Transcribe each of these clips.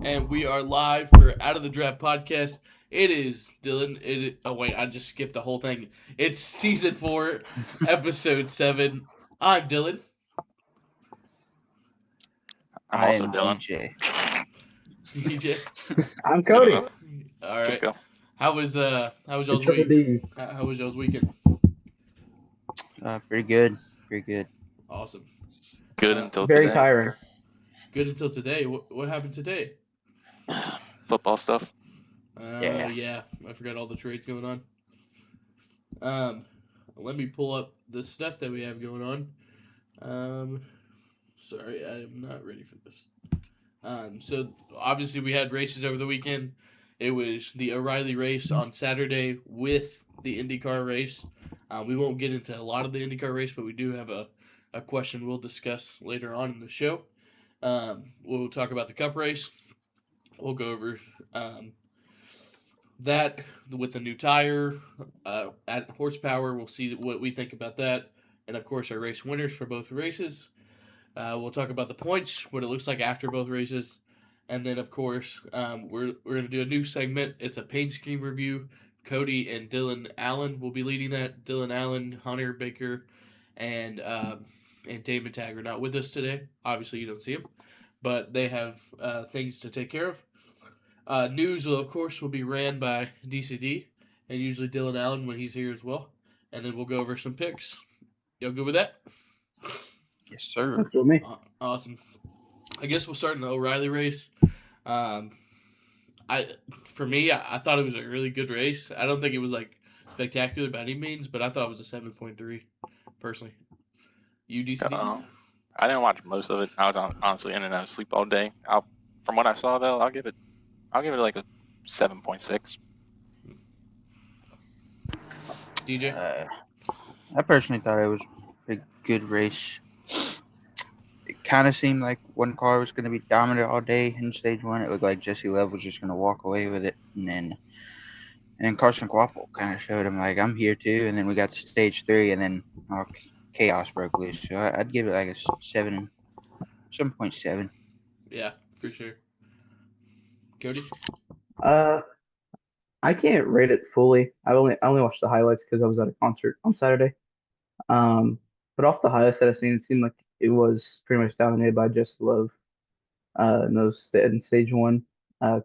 and we are live for Out of the Draft podcast. It is Dylan. Oh wait, I just skipped the whole thing. It's season 4, episode 7. I'm Dylan. I'm I also am Dylan. DJ. DJ. I'm Cody. All Let's right. go. How was y'all's Triple week? D. How was y'all's weekend? Pretty good. Pretty good. Awesome. Good until Very today. tiring. Good until today. What happened today? Football stuff. Yeah. I forgot all the trades going on. Let me pull up the stuff that we have going on. Sorry, I am not ready for this. So obviously we had races over the weekend. It was the O'Reilly race on Saturday with the IndyCar race. We won't get into a lot of the IndyCar race, but we do have a question we'll discuss later on in the show. We'll talk about the Cup race. We'll go over that with the new tire at horsepower. We'll see what we think about that. And, of course, our race winners for both races. We'll talk about the points, what it looks like after both races. And then, of course, we're going to do a new segment. It's a paint scheme review. Cody and Dylan Allen will be leading that. Dylan Allen, Hunter Baker, and Damon Tagg are not with us today. Obviously, you don't see them. But they have things to take care of. News, of course, will be ran by DCD and usually Dylan Allen when he's here as well. And then we'll go over some picks. Y'all good with that? Yes, sir. That's with me. Awesome. I guess we'll start in the O'Reilly race. For me, I thought it was a really good race. I don't think it was like spectacular by any means, but I thought it was a 7.3 personally. You DCD? I didn't watch most of it. I was honestly in and out of sleep all day. From what I saw though, I'll give it like a 7.6. DJ? I personally thought it was a good race. It kind of seemed like one car was going to be dominant all day in stage one. It looked like Jesse Love was just going to walk away with it. And then Carson Quapple kind of showed him, like, I'm here too. And then we got to stage 3, and then chaos broke loose. So I'd give it like a 7.7. Yeah, for sure. Cody? I can't rate it fully. I only watched the highlights because I was at a concert on Saturday. But off the highlights that I seen, it seemed like it was pretty much dominated by Jesse Love. In stage 1,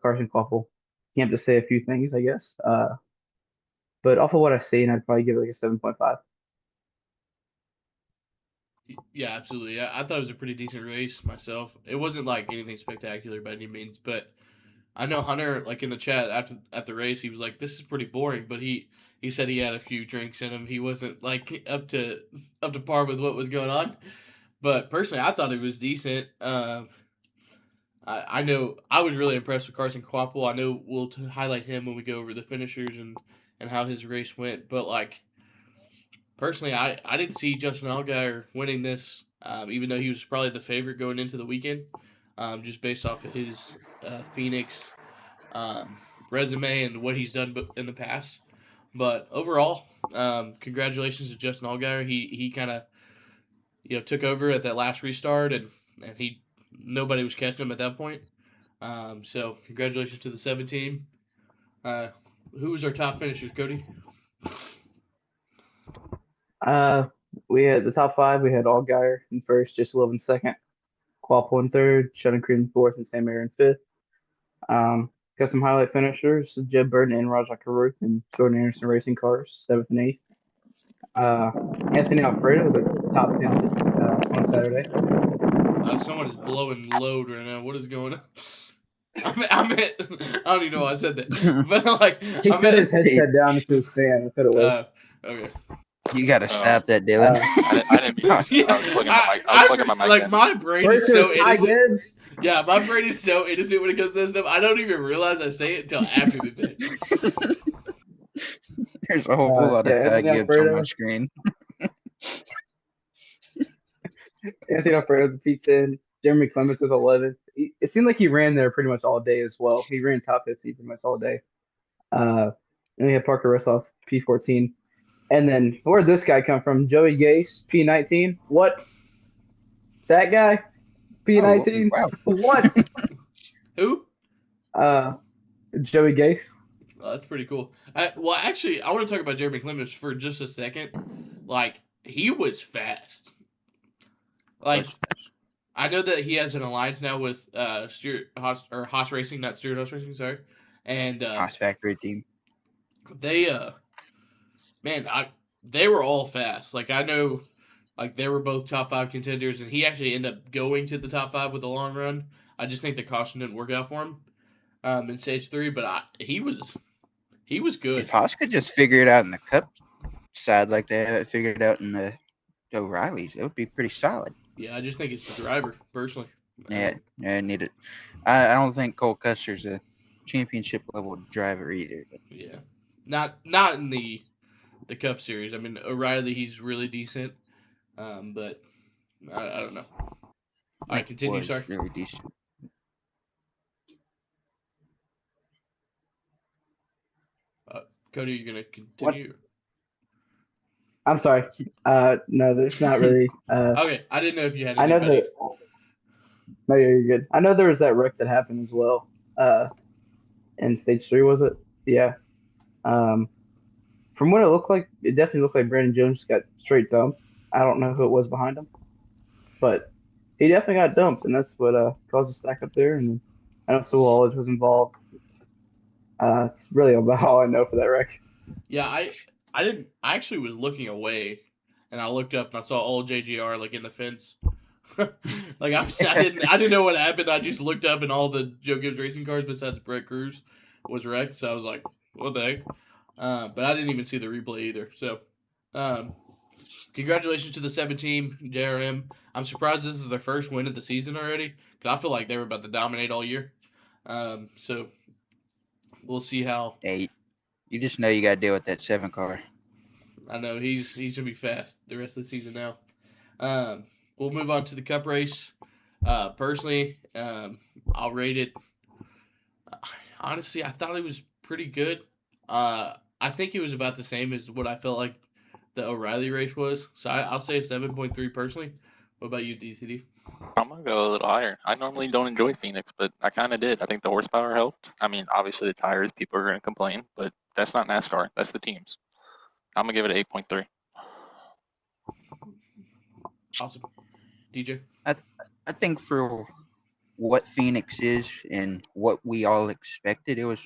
Carson Koppel. You have to say a few things, I guess. But off of what I've seen, I'd probably give it like a 7.5. Yeah, absolutely. I thought it was a pretty decent race myself. It wasn't like anything spectacular by any means, but I know Hunter, like in the chat at the race, he was like, "This is pretty boring," but he said he had a few drinks in him. He wasn't like up to par with what was going on. But personally, I thought it was decent. I know I was really impressed with Carson Quapple. I know we'll highlight him when we go over the finishers and how his race went. But like personally, I didn't see Justin Allgaier winning this, even though he was probably the favorite going into the weekend, just based off of his Phoenix resume and what he's done in the past. But overall, congratulations to Justin Allgaier. He kind of took over at that last restart, and nobody was catching him at that point. So congratulations to the 7 team. Who was our top finishers, Cody? We had the top 5. We had Allgaier in first, Jesse Love in second, Quapple in third, Sheldon Creed in fourth, and Sam Mayer in fifth. Got some highlight finishers: Jeb Burton and Rajah Caruth and Jordan Anderson Racing Cars, 7th and 8th. Anthony Alfredo, the top 10 on Saturday. Someone is blowing load right now. What is going on? I don't even know why I said that. But like, he put his headset down into his fan. That's what it was. Okay. You got to stop that, Dylan. I didn't mean to. I was plugging my mic. Like in. my brain is so innocent. Gibbs. Yeah, my brain is so innocent when it comes to this stuff. I don't even realize I say it until after the finish. There's a whole lot of Ty Gibbs on my screen. Anthony Alfredo defeats in. Jeremy Clements was 11th. It seemed like he ran there pretty much all day as well. He ran top 15 pretty much all day. And we had Parker Russell, P14. And then where'd this guy come from? Joey Gase, P19. What? That guy? P19? Oh, wow. What? Who? Joey Gase. That's pretty cool. Well, actually, I want to talk about Jeremy Clemens for just a second. Like, he was fast. Like, Was I know that he has an alliance now with Stuart Haas Racing, not Stuart Haas Racing, sorry. And Haas factory team. they man, they were all fast. Like, I know, like, they were both top 5 contenders, and he actually ended up going to the top 5 with a long run. I just think the caution didn't work out for him in stage 3, but he was If good. Haas could just figure it out in the Cup side like they have it figured out in the O'Reillys, it would be pretty solid. Yeah, I just think it's the driver, personally. Yeah, I need it. I don't think Cole Custer's a championship level driver either. But Yeah, not in the Cup Series. I mean, O'Reilly, he's really decent, but I don't know. All I right, think continue. was Sorry, really decent. Cody, you're gonna What? continue. I'm sorry. No, there's not really. Okay, I didn't know if you had I know anybody. that. No, yeah, you're good. I know there was that wreck that happened as well. In stage 3, was it? Yeah. Um, from what it looked like, it definitely looked like Brandon Jones got straight dumped. I don't know who it was behind him, but he definitely got dumped, and that's what caused the stack up there. And I know Sewell Aldridge was involved. It's really about all I know for that wreck. Yeah, I didn't. I actually was looking away, and I looked up and I saw old JGR like in the fence. Like I didn't know what happened. I just looked up and all the Joe Gibbs racing cars besides Brett Cruz was wrecked. So I was like, what the heck? But I didn't even see the replay either. So, um, congratulations to the 7 team JRM. I'm surprised this is their first win of the season already because I feel like they were about to dominate all year. So we'll see how. Hey, you just know you got to deal with that 7 car. I know he's gonna be fast the rest of the season now. Um, we'll move on to the Cup race. Personally, I'll rate it. Honestly, I thought it was pretty good. I think it was about the same as what I felt like the O'Reilly race was. So I'll say a 7.3 personally. What about you, DCD? I'm gonna go a little higher. I normally don't enjoy Phoenix, but I kind of did. I think the horsepower helped. I mean, obviously the tires, people are gonna complain, but that's not NASCAR. That's the teams. I'm gonna give it an 8.3. Awesome. DJ? I I think for what Phoenix is and what we all expected, it was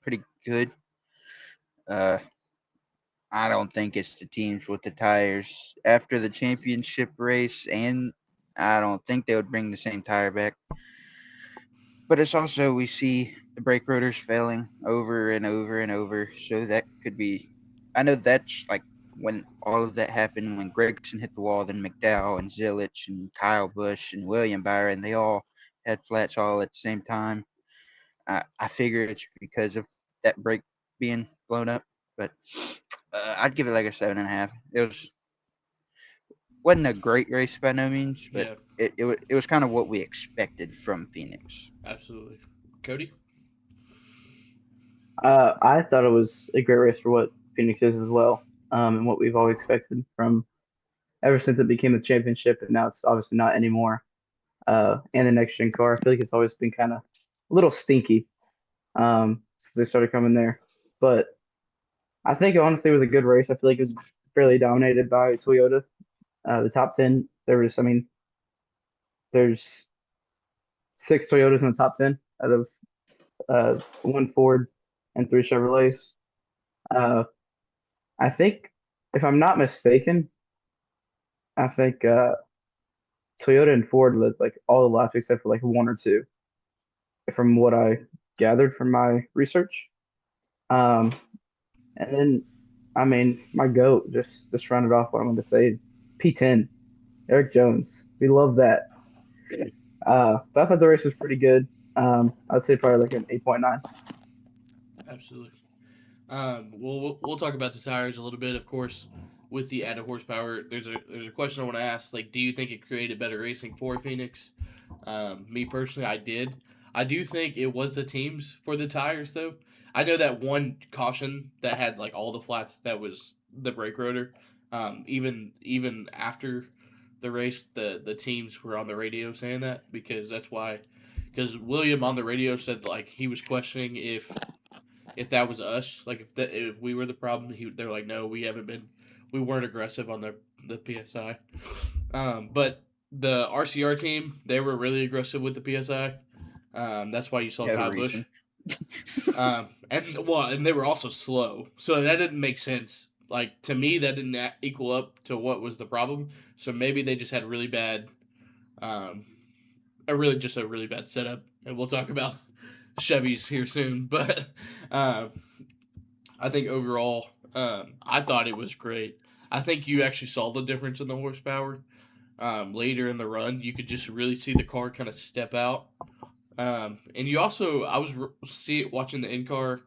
pretty good. Uh, I don't think it's the teams with the tires after the championship race, and I don't think they would bring the same tire back. But it's also we see the brake rotors failing over and over and over, so that could be. I know that's like when all of that happened when Gregson hit the wall, then McDowell and Zilich and Kyle Busch and William Byron, they all had flats all at the same time. I figure it's because of that brake being blown up, but I'd give it like a 7.5. Wasn't a great race by no means, but Yeah, it was kind of what we expected from Phoenix. absolutely. Cody? I thought it was a great race for what Phoenix is as well, and what we've always expected from ever since it became a championship, and now it's obviously not anymore. And the next gen car, I feel like it's always been kind of a little stinky since they started coming there. But I think honestly it was a good race. I feel like it was fairly dominated by Toyota. The top 10, I mean, there's 6 Toyotas in the top 10 out of 1 Ford and 3 Chevrolets. Uh, I think, if I'm not mistaken, I think Toyota and Ford led like all the laps except for like 1 or 2, from what I gathered from my research. Um, and then, I mean, my goat just rounded off what I'm going to say. P10, Eric Jones. We love that. But I thought the race was pretty good. I'd say probably like an 8.9. Absolutely. We'll talk about the tires a little bit, of course, with the added horsepower. There's a question I want to ask. Like, do you think it created better racing for Phoenix? Me personally, I did. I do think it was the teams for the tires, though. I know that one caution that had like all the flats that was the brake rotor. Even after the race, the teams were on the radio saying that because that's why because William on the radio said like he was questioning if that was us, like if we were the problem. They're like, no, we weren't aggressive on the PSI. But the RCR team, they were really aggressive with the PSI. That's why you saw No Kyle Busch. reason. And they were also slow, so that didn't make sense. Like to me, that didn't equal up to what was the problem. So maybe they just had really bad, um, just a really bad setup. And we'll talk about Chevys here soon, but uh, I think overall, I thought it was great. I think you actually saw the difference in the horsepower later in the run. You could just really see the car kind of step out. And you also, I was watching the in car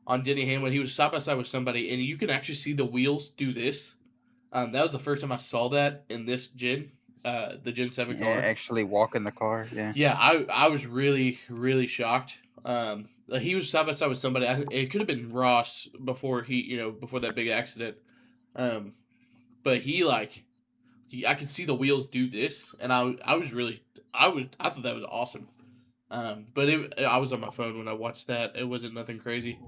on Denny Hamlin. He was side by side with somebody, and you can actually see the wheels do this. That was the first time I saw that in this the Gen 7 Yeah, car. actually walking the car. Yeah. Yeah, I was really, really shocked. He was side by side with somebody. It could have been Ross before that big accident. Um, but I could see the wheels do this, and I thought that was awesome. I was on my phone when I watched that. It wasn't nothing crazy.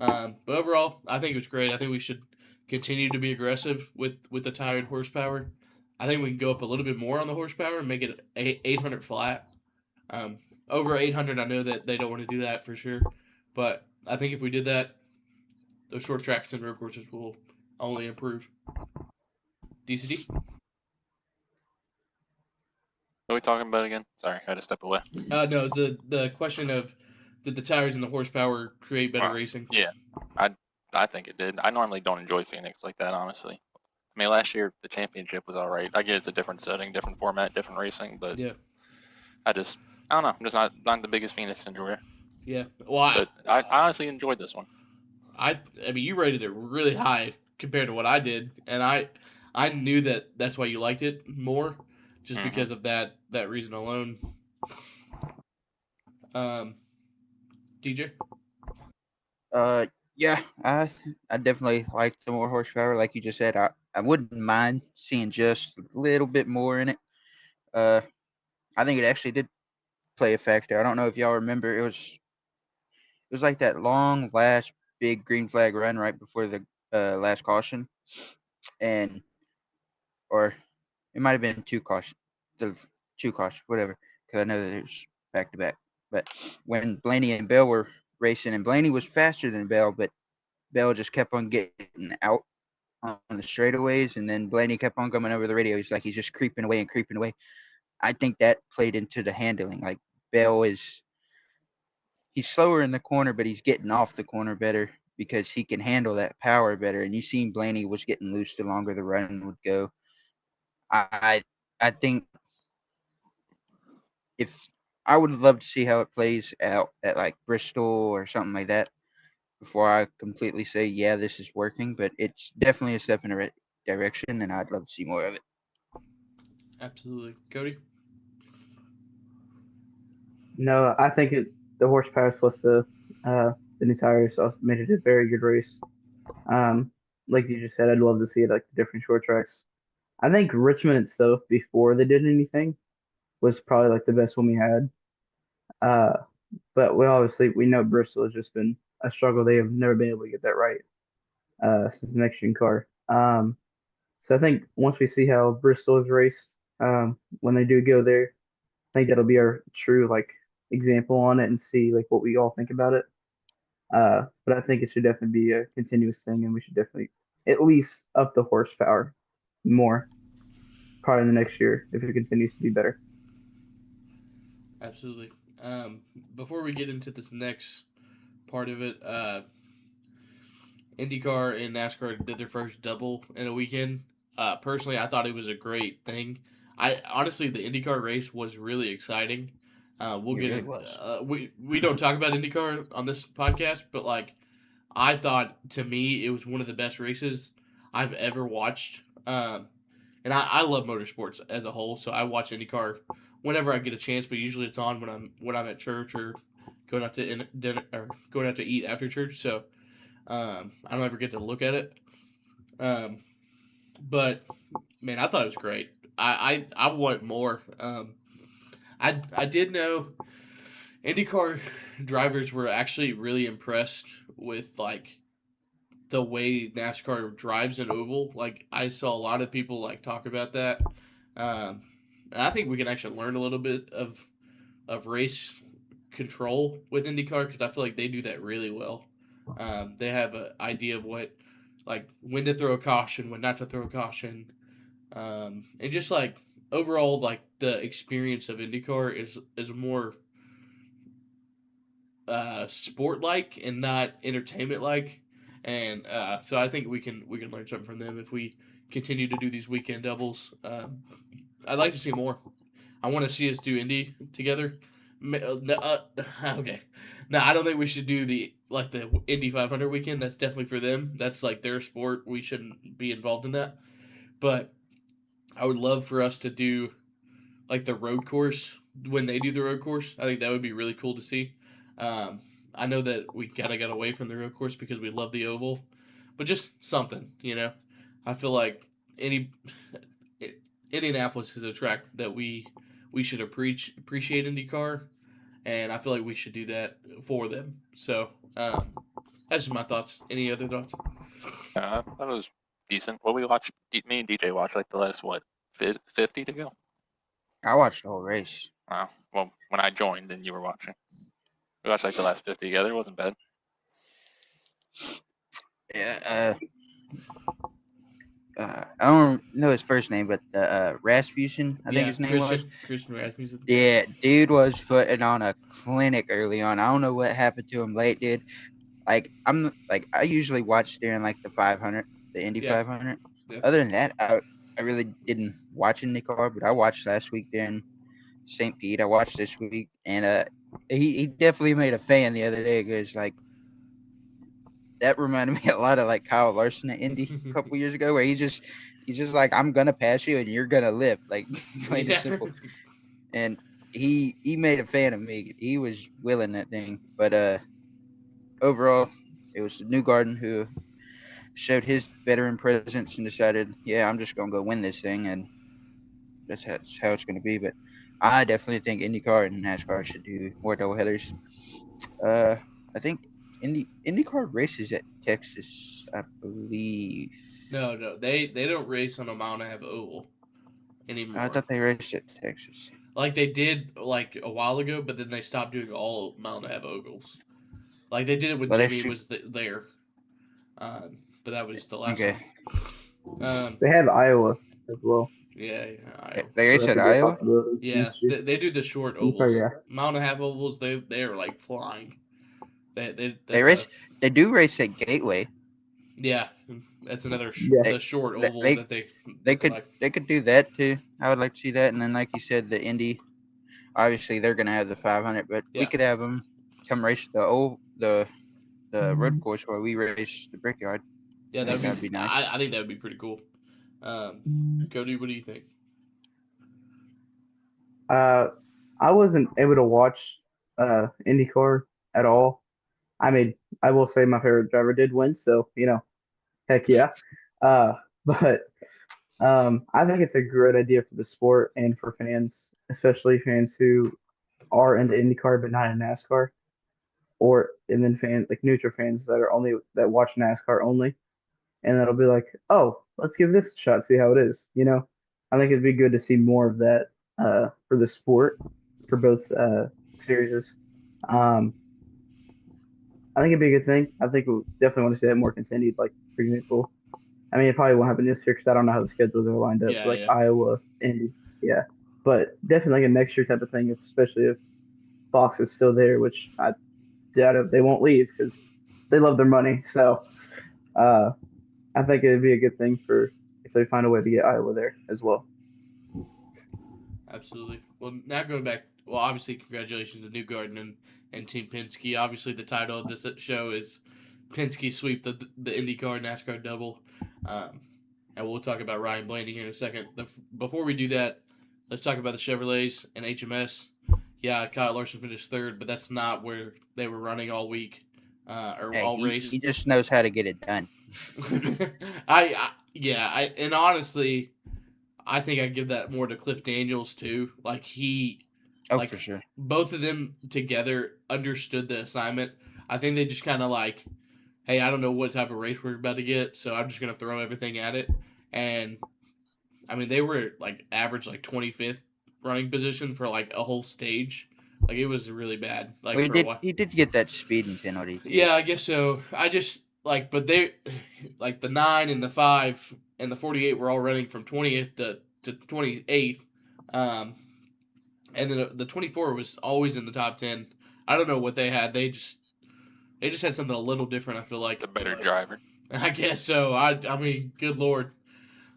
But overall, I think it was great. I think we should continue to be aggressive with the tire and horsepower. I think we can go up a little bit more on the horsepower and make it 800 flat. Um, Over 800, I know that they don't want to do that for sure. But I think if we did that, those short tracks and road courses will only improve. DCD? What are we talking about again? Sorry, I had to step away. No, it's the question of did the tires and the horsepower create better Wow. racing? Yeah, I think it did. I normally don't enjoy Phoenix like that, honestly. I mean, last year the championship was all right. I get it's a different setting, different format, different racing, but Yeah, I don't know. I'm just not the biggest Phoenix enjoyer. yeah. Well, But I honestly enjoyed this one. I mean, you rated it really high compared to what I did, and I knew that's why you liked it more, just Mhm. because of that reason alone. Um, DJ. Yeah, I definitely like the more horsepower. Like you just said, I wouldn't mind seeing just a little bit more in it. Uh, I think it actually did play a factor. I don't know if y'all remember. It was like that long last big green flag run right before the last caution, and or it might have been the two caution, whatever. Because I know that it was back to back. But when Blaney and Bell were racing, and Blaney was faster than Bell, but Bell just kept on getting out on the straightaways, and then Blaney kept on coming over the radio. He's just creeping away and creeping away. I think that played into the handling. Like Bell he's slower in the corner, but he's getting off the corner better because he can handle that power better. And you seen Blaney was getting loose the longer the run would go. I I think if I would love to see how it plays out at like Bristol or something like that before I completely say yeah this is working. But it's definitely a step in the right direction, and I'd love to see more of it. Absolutely, Cody. No, I think the horsepower is supposed to the new tires also made it a very good race. Um, like you just said, I'd love to see it like the different short tracks. I think Richmond itself before they did anything was probably like the best one we had. Uh, but we know Bristol has just been a struggle. They have never been able to get that right since the next gen car. So I think once we see how Bristol is raced, when they do go there, I think that'll be our true like example on it and see like what we all think about it. But I think it should definitely be a continuous thing, and we should definitely at least up the horsepower more probably in the next year if it continues to be better. Absolutely. Before we get into this next part of it, IndyCar and NASCAR did their first double in a weekend. Personally, I thought it was a great thing. I honestly, the IndyCar race was really exciting. We'll It get really in. was. We don't talk about IndyCar on this podcast, but like I thought, to me, it was one of the best races I've ever watched. And I love motorsports as a whole, so I watch IndyCar whenever I get a chance. But usually it's on when I'm at church or going out to dinner or going out to eat after church. So I don't ever get to look at it. Um, but man, I thought it was great. I want more. I did know IndyCar drivers were actually really impressed with like the way NASCAR drives an oval. Like I saw a lot of people like talk about that, and I think we can actually learn a little bit of race control with IndyCar because I feel like they do that really well. They have an idea of what like when to throw a caution, when not to throw a caution, and just like overall like the experience of IndyCar is more sport like and not entertainment like. And so I think we can learn something from them if we continue to do these weekend doubles. I'd like to see more. I want to see us do Indy together. Okay, no, I don't think we should do the Indy 500 weekend. That's definitely for them. That's like their sport. We shouldn't be involved in that. But I would love for us to do like the road course when they do the road course. I think that would be really cool to see. Um, I know that we kind of got away from the road course because we love the oval, but just something, you know. I feel like any Indianapolis is a track that we should appreciate IndyCar, and I feel like we should do that for them. So that's just my thoughts. Any other thoughts? I thought it was decent. Well, we watched, me and DJ watched like the last, what, 50 to go? I watched the whole race. Well, when I joined and you were watching. We watched like the last 50 together. It wasn't bad. Yeah. I don't know his first name, but Rasmussen, I think his name was. Christian Rasmussen. Yeah, dude was putting on a clinic early on. I don't know what happened to him late, dude. Like I usually watch during like the 500, the Indy 500. Yeah. Other than that, I really didn't watch IndyCar, but I watched last week during St. Pete. I watched this week, and he definitely made a fan the other day because like that reminded me a lot of like Kyle Larson at Indy a couple years ago, where he's just like, I'm gonna pass you and you're gonna live, like plain and simple. And he made a fan of me. He was willing that thing, but overall, it was Newgarden who showed his veteran presence and decided, yeah, I'm just gonna go win this thing, and that's how it's gonna be. But I definitely think IndyCar and NASCAR should do more doubleheaders. I think IndyCar races at Texas, I believe. No, they don't race on a mile and a half oval anymore. I thought they raced at Texas. Like they did like a while ago, but then they stopped doing all mile and a half ovals. Like they did it when Jimmy was there, but that was the last one. They have Iowa as well. Yeah, Iowa. They race at Iowa. Yeah, they do the short ovals. Yeah. Mile and a half ovals. They are like flying. They race. They do race at Gateway. Yeah, that's another the short oval that they could do that too. I would like to see that, and then like you said, the Indy. Obviously, they're gonna have the 500, but we could have them come race the road course while we race the Brickyard. Yeah, that'd be nice. I think that would be pretty cool. Cody, what do you think? I wasn't able to watch IndyCar at all. I mean, I will say my favorite driver did win, so heck yeah. But I think it's a great idea for the sport and for fans, especially fans who are into IndyCar but not in NASCAR, and then fans like neutral fans that watch NASCAR only, and that'll be like, oh, let's give this a shot, see how it is. I think it'd be good to see more of that for the sport, for both series. I think it'd be a good thing. I think we definitely want to see that more continued. Like, for example, I mean, it probably won't happen this year because I don't know how the schedules are lined up. Iowa, Indy, but definitely like a next year type of thing, especially if Fox is still there, which I doubt if they won't leave because they love their money. So I think it'd be a good thing if they find a way to get Iowa there as well. Absolutely. Well, now going back, obviously, congratulations to Newgarden and Team Penske. Obviously, the title of this show is Penske Sweep the IndyCar NASCAR Double. And we'll talk about Ryan Blaney here in a second. Before we do that, let's talk about the Chevrolets and HMS. Yeah, Kyle Larson finished third, but that's not where they were running all week all race. He just knows how to get it done. And honestly, I think I give that more to Cliff Daniels too. Like Oh, Like for sure. both of them together understood the assignment. I think they just kind of like, hey, I don't know what type of race we're about to get, so I'm just gonna throw everything at it. And I mean, they were like average like 25th running position for like a whole stage. Like it was really bad. Like Well, for a while. he did get that speeding penalty too. Yeah, I guess so. I just like, but they like the 9 and the 5 and the 48 were all running from 20th to 28th. And then the 24 was always in the top 10. I don't know what they had. They just had something a little different. I feel The like. better driver. I guess so. I mean, good lord,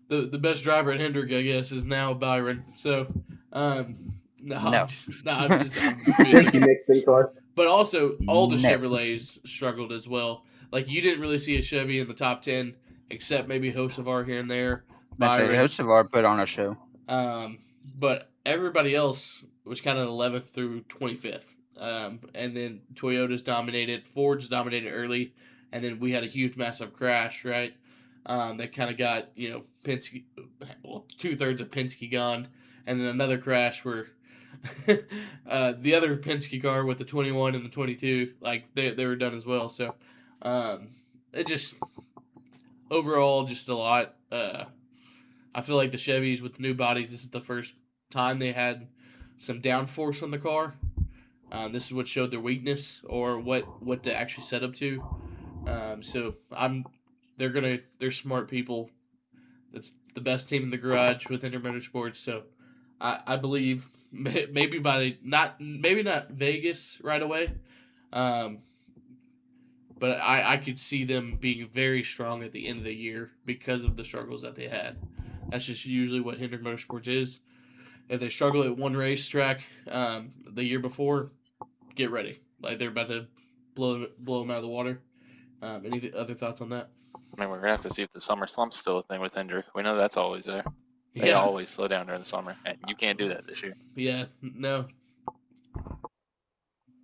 the best driver at Hendrick, I guess, is now Byron. So, no, No. I'm being Thank you, silly. Nick Binkar. But also, all the No. Chevrolets struggled as well. Like you didn't really see a Chevy in the top 10, except maybe Hocevar here and there, I say Byron. Hocevar put on a show. But everybody else was kind of 11th through 25th. And then Toyota's dominated, Ford's dominated early, and then we had a huge, massive crash, right? That kind of got, Penske, well, 2/3 of Penske gone, and then another crash where the other Penske car with the 21 and the 22, like they were done as well. So it just overall just a lot. I feel like the Chevys with the new bodies, this is the first time they had some downforce on the car. This is what showed their weakness or what to actually set up to. So they're smart people. That's the best team in the garage with Inter Motorsports. So I believe maybe maybe not Vegas right away, um, but I could see them being very strong at the end of the year because of the struggles that they had. That's just usually what Hendrick Motorsports is. If they struggle at one racetrack the year before, get ready. Like they're about to blow them out of the water. Any other thoughts on that? I mean, we're gonna have to see if the summer slump's still a thing with Hendrick. We know that's always there. They Yeah, always slow down during the summer, and you can't do that this year. yeah, no.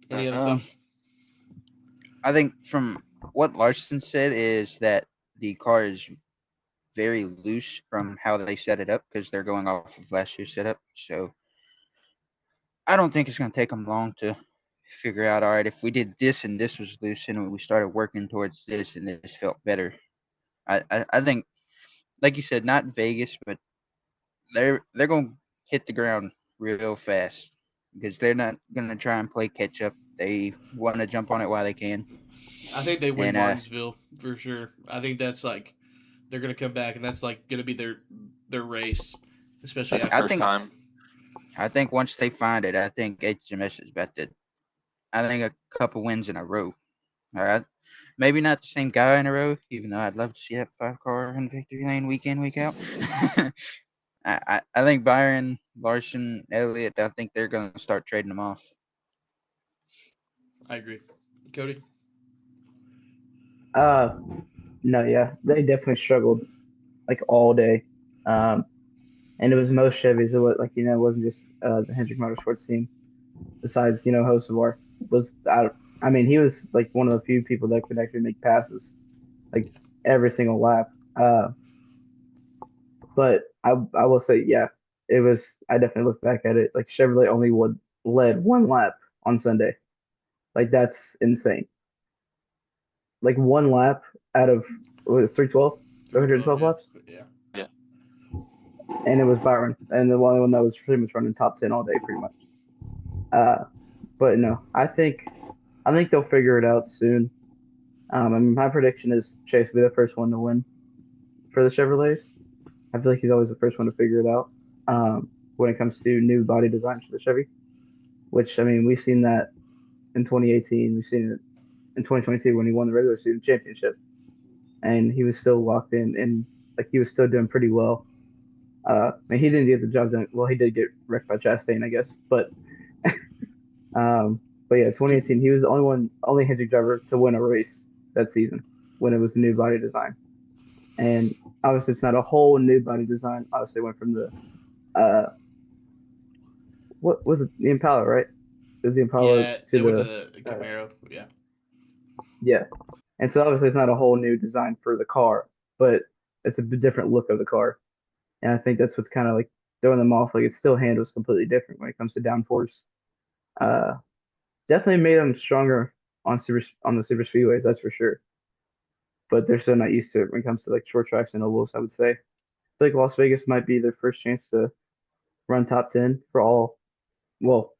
Any other Um, thoughts? I think from what Larson said is that the car is very loose from how they set it up because they're going off of last year's setup. So I don't think it's going to take them long to figure out, all right, if we did this and this was loose and we started working towards this and this felt better. I think, like you said, not Vegas, but they're going to hit the ground real fast because they're not going to try and play catch up. They want to jump on it while they can. I think they win And Martinsville for sure. I think that's like they're gonna come back, and that's like gonna be their race, especially That's the after. first time. I think once they find it, I think HMS is about to. I think a couple wins in a row. All right, maybe not the same guy in a row, even though I'd love to see that 5 car in victory lane week in week out. I think Byron, Larson, Elliott. I think they're going to start trading them off. I agree, Cody. No, yeah, they definitely struggled like all day. And it was most Chevys. It was like it wasn't just the Hendrick Motorsports team. Besides, Hocevar was I mean, he was like one of the few people that could actually make passes like every single lap. But I will say, yeah, it was. I definitely look back at it like Chevrolet only led one lap on Sunday. Like that's insane. Like one lap out of what was it, 312, 312 laps, Yeah. Yeah. and it was Byron, and the only one that was pretty much running top 10 all day, pretty much. But no, I think they'll figure it out soon. I mean, my prediction is Chase will be the first one to win for the Chevrolets. I feel like he's always the first one to figure it out when it comes to new body designs for the Chevy. Which I mean, we've seen that in 2018. We've seen it in 2022 when he won the regular season championship, and he was still locked in and like he was still doing pretty well. And he didn't get the job done. Well, he did get wrecked by Chastain, I guess, um, but yeah, 2018, he was the only Hendrick driver to win a race that season when it was the new body design. And obviously, it's not a whole new body design. Obviously, it went from the what was it, the Impala, right? It was the Impala Yeah, to they went to the the Camaro. Yeah. yeah. And so obviously, it's not a whole new design for the car, but it's a different look of the car. And I think that's what's kind of like throwing them off. Like it still handles completely different when it comes to downforce Uh, Definitely made them stronger on the super speedways, that's for sure. But they're still not used to it when it comes to like short tracks and ovals, I would say. I feel like Las Vegas might be their first chance to run top 10 for all, well,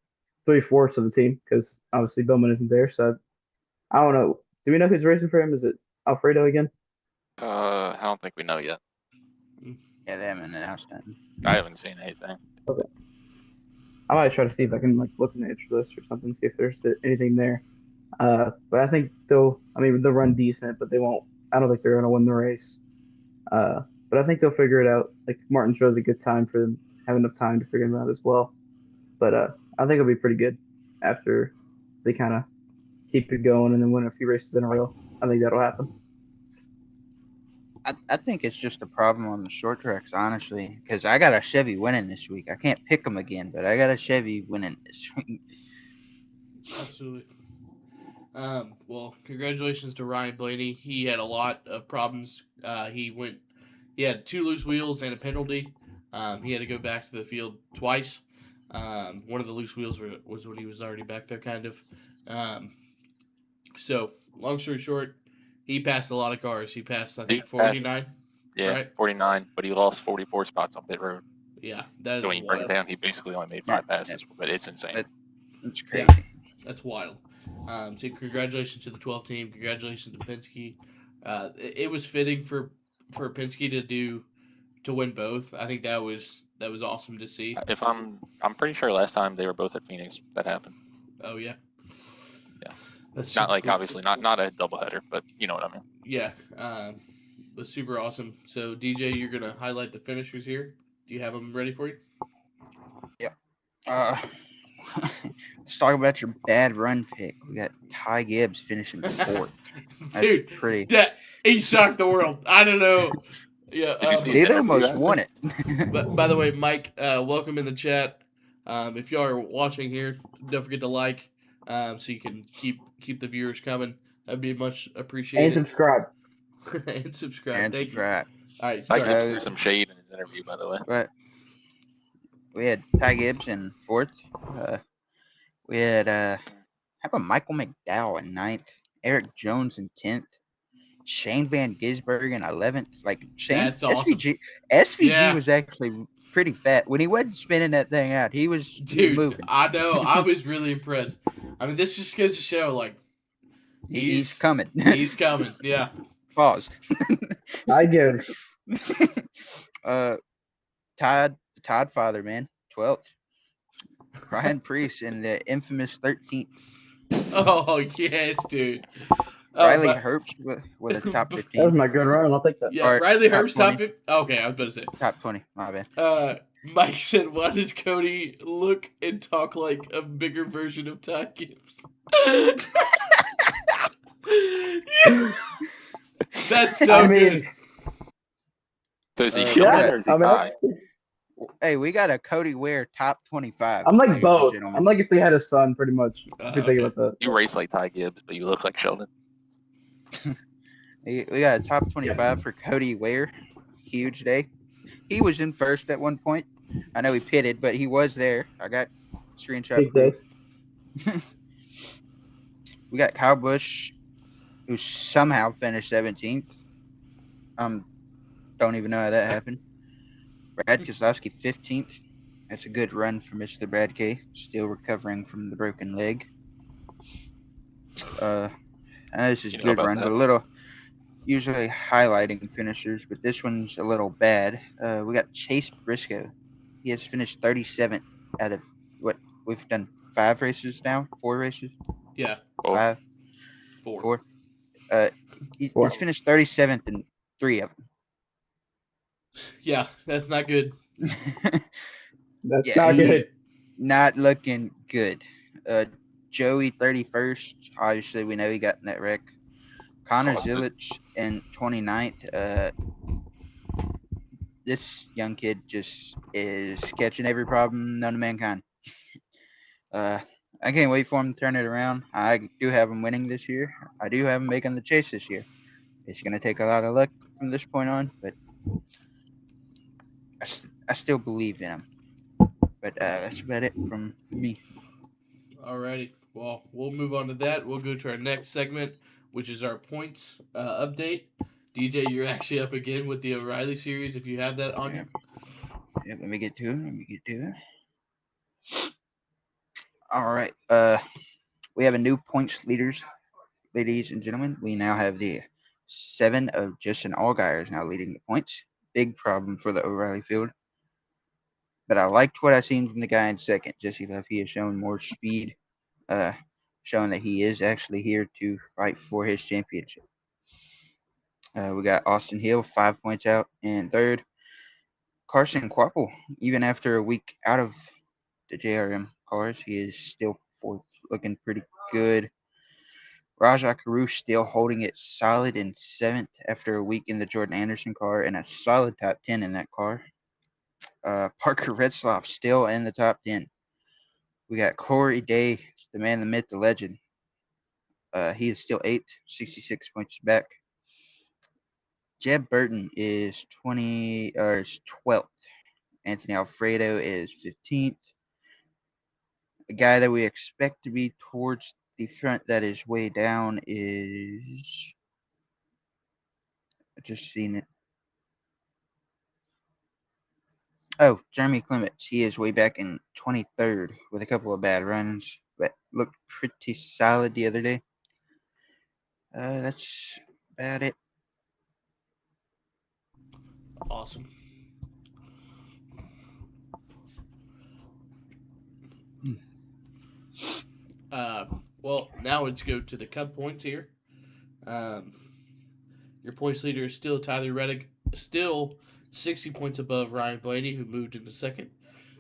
three-fourths of the team because obviously Bowman isn't there. So I don't know. Do we know who's racing for him? Is it Alfredo again? I don't think we know yet. Yeah, they haven't announced nothing. I haven't seen anything. Okay. I might try to see if I can like look in the entry list or something, see if there's anything there. But I think I mean, they'll run decent, but they won't. I don't think they're gonna win the race. Uh, but I think they'll figure it out. Like Martin chose a good time for them, have enough time to figure them out as well. But I think it'll be pretty good after they kind of keep it going and then win a few races in a row. I think that'll happen. I think it's just a problem on the short tracks, honestly, because I got a Chevy winning this week. I can't pick them again, but I got a Chevy winning this week. Absolutely. Well, congratulations to Ryan Blaney. He had a lot of problems. He had 2 loose wheels and a penalty. He had to go back to the field twice. One of the loose wheels was when he was already back there, kind of. So, long story short, he passed a lot of cars. He passed, I think, 49. Yeah, right? 49, but he lost 44 spots on pit road. Yeah, that is So when you break it wild. down, he basically only made 5 Yeah, passes, but it's insane. It's crazy. Yeah, that's wild. So congratulations to the 12 team. Congratulations to Penske. It was fitting for Penske to win both. I think that was awesome to see. If I'm pretty sure last time they were both at Phoenix that happened. Oh yeah. Yeah. That's Not like super- obviously not a doubleheader, but you know what I mean. Yeah. That's super awesome. So DJ, you're gonna highlight the finishers here. Do you have them ready for you? Let's talk about your bad run pick. We got Ty Gibbs finishing 4th. That's Dude, pretty. that he shocked the world. I don't know. Yeah. Did you see They his interview almost after? won it. But by the way, Mike, welcome in the chat. If y'all are watching here, don't forget to like, so you can keep the viewers coming. That'd be much And appreciated. subscribe. And subscribe. And Thank you. subscribe. All right, Ty sorry. Gibbs threw some shade in his interview, by the way. But we had Ty Gibbs in 4th. We had how about Michael McDowell in 9th, Eric Jones in 10th, Shane Van Gisbergen in 11th. Like Shane That's awesome. SVG Yeah. was actually pretty fat when he wasn't spinning that thing out. He was Dude, moving. I know. I was really impressed. I mean, this just goes to show, like, He's coming. he's coming. Yeah. Pause. I give. Todd Father, man, 12th. Ryan Priest in the infamous 13th. Oh yes, dude. Riley But- Herbst with a top That was 15. my good run. I'll take that. Yeah, Or Riley top Herbst top 20. 50. Okay, I was about to say. Top 20. My bad. Mike said, "Why does Cody look and talk like a bigger version of Ty Gibbs?" That's so I good. mean, So is he Yeah, Sheldon or is he I mean, Ty? Hey, we got a Cody Ware top 25. I'm like ladies and both. gentlemen. I'm like if we had a son, pretty much. If you think Okay. about that. You race like Ty Gibbs, but you look like Sheldon. We got a top 25 for Cody Ware. Huge day. He was in first at one point. I know he pitted, but he was there. I got screenshot Big day. proof. We got Kyle Busch, who somehow finished 17th. Don't even know how that happened. Brad Keselowski 15th. That's a good run for Mr. Brad K. Still recovering from the broken leg. I know this is a You know good about run, that. but a little usually highlighting finishers, but this one's a little bad. We got Chase Briscoe. He has finished 37th out of what we've done 5 races now, 4 races, Yeah, Oh, 5, four. 4. Four. He's finished 37th in 3 of Yeah, that's not good. them. That's Yeah, not he- good. Not looking good. Joey 31st. Obviously, we know he got in that wreck. Connor Costed. Zilich in 29th. This young kid just is catching every problem known to mankind. I can't wait for him to turn it around. I do have him winning this year. I do have him making the chase this year. It's going to take a lot of luck from this point on, but I still believe in him. But that's about it from me. Alrighty. Well, we'll move on to that. We'll go to our next segment, which is our points update. DJ, you're actually up again with the O'Reilly series. If you have that on Yeah. you. Yeah, let me get to it. All right. We have a new points leaders, ladies and gentlemen. We now have the 7 of Justin Allgaier is now leading the points. Big problem for the O'Reilly field. But I liked what I seen from the guy in second. Jesse Love, he has shown more speed, showing that he is actually here to fight for his championship. We got Austin Hill, 5 points out in third. Carson Quapple, even after a week out of the JRM cars, he is still fourth, looking pretty good. Rajah Caruth still holding it solid in seventh after a week in the Jordan Anderson car and a solid top 10 in that car. Parker Redsloff still in the top 10. We got Corey Day, the man, the myth, the legend. He is still eighth, 66 points back. Jeb Burton is 12th. Anthony Alfredo is 15th. A guy that we expect to be towards the front that is way down is. I just seen it. Oh, Jeremy Clements. He is way back in 23rd with a couple of bad runs, but looked pretty solid the other day. That's about it. Awesome. Well, now let's go to the Cup points here. Your points leader is still Tyler Reddick, still 60 points above Ryan Blaney, who moved into second.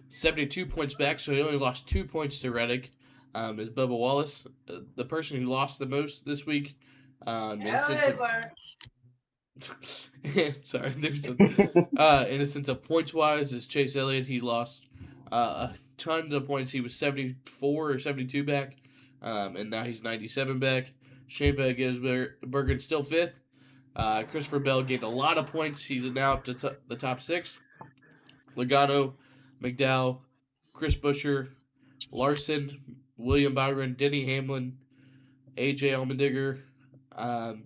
72 points back, so he only lost 2 points to Reddick. Is Bubba Wallace, the person who lost the most this week. In a sense of points wise, is Chase Elliott. He lost a ton of points. He was 74 or 72 back, and now he's 97 back. Shane Gisbergen still fifth. Christopher Bell gained a lot of points. He's now up to the top six. Logano, McDowell, Chris Buescher, Larson, William Byron, Denny Hamlin, AJ Allmendinger,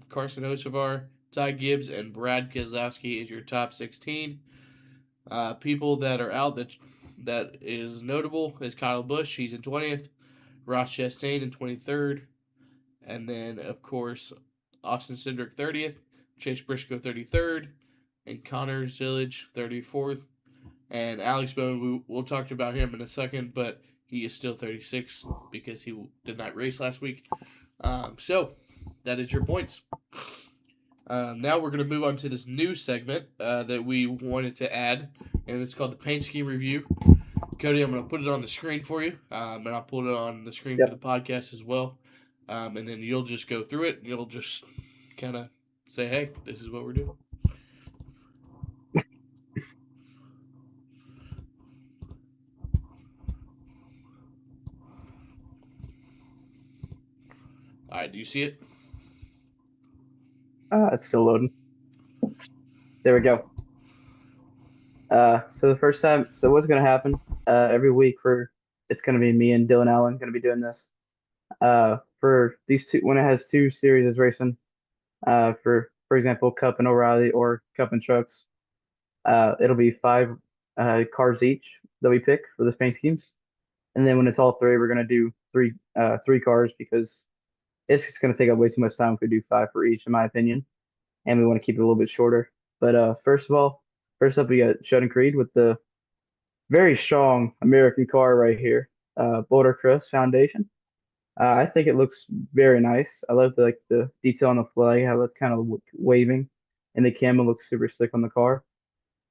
Carson Hocevar, Ty Gibbs, and Brad Keselowski is your top 16. People that are out that is notable is Kyle Busch. He's in 20th. Ross Chastain in 23rd. And then, of course, Austin Cindric 30th. Chase Briscoe 33rd. And Connor Zillage 34th. And Alex Bowman, we'll talk about him in a second, but he is still 36 because he did not race last week. So, that is your points. Now we're going to move on to this new segment that we wanted to add, and it's called the Paint Scheme Review. Cody, I'm going to put it on the screen for you, and I'll put it on the screen for the podcast as well. And then you'll just go through it, and you'll just kind of say, hey, this is what we're doing. All right, do you see it? It's still loading. There we go. So the first time, so what's gonna happen? Every week it's gonna be me and Dylan Allen gonna be doing this. For these two, when it has two series is racing, for example, Cup and O'Reilly or Cup and Trucks, it'll be five cars each that we pick for the paint schemes, and then when it's all three, we're gonna do three cars because it's just gonna take up way too much time if we do five for each, in my opinion, and we want to keep it a little bit shorter. But first up we got Sheldon Creed with the very strong American car right here, Boulder Crest Foundation. I think it looks very nice. I love the detail on the flag, how it's kind of waving, and the camo looks super slick on the car.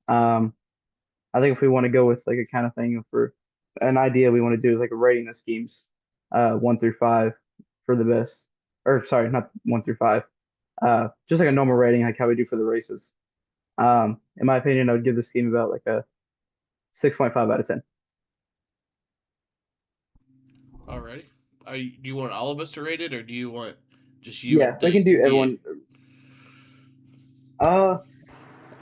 Um, I think if we want to go with like a kind of thing for an idea we want to do is like a rating of schemes, 1 through 5 for the best, or sorry, not 1 through 5, just like a normal rating, like how we do for the races. In my opinion, I would give this scheme about like a 6.5 out of 10. Alrighty. Do you want all of us to rate it, or do you want just you? Yeah, we can do everyone. I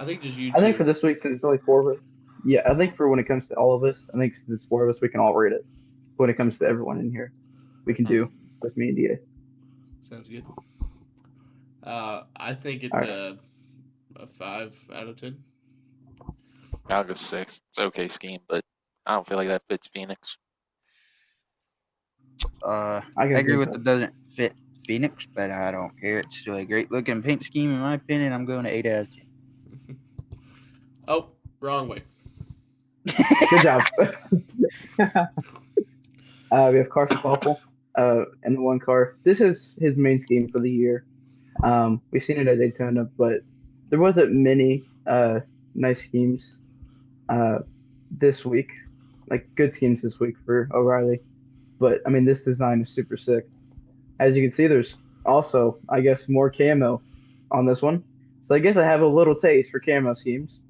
think just you I think two. for this week, since it's only 4 of us, yeah, I think for when it comes to all of us, I think since it's 4 of us, we can all rate it when it comes to everyone in here. we can do with me and DA. Sounds good. I think it's All right. a 5 out of 10. I'll go 6. It's okay scheme, but I don't feel like that fits Phoenix. I I can agree agree with with that. it doesn't fit Phoenix, but I don't care. It's still a great looking paint scheme, in my opinion. I'm going to 8 out of 10. Oh, wrong way. Good job. We have Carson Kvapil in the one car. This is his main scheme for the year. We've seen it at Daytona, but there wasn't many nice schemes uh, this week, like good schemes this week for O'Reilly. But I mean, this design is super sick. As you can see, there's also, I guess, more camo on this one. So I guess I have a little taste for camo schemes.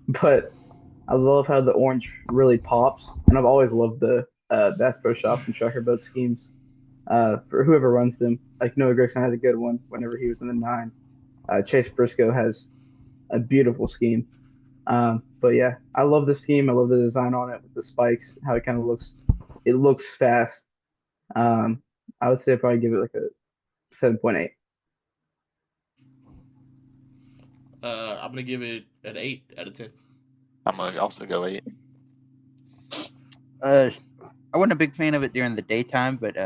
But I love how the orange really pops, and I've always loved the Bass Pro Shops and Tracker Boat schemes. For whoever runs them, like Noah Gragson had a good one whenever he was in the nine. Chase Briscoe has a beautiful scheme. But yeah, I love the scheme. I love the design on it with the spikes, how it kind of looks. It looks fast. Um, I would say I'd probably give it like a 7.8. I'm gonna give it an 8 out of 10. I'm going to also go 8. I wasn't a big fan of it during the daytime, but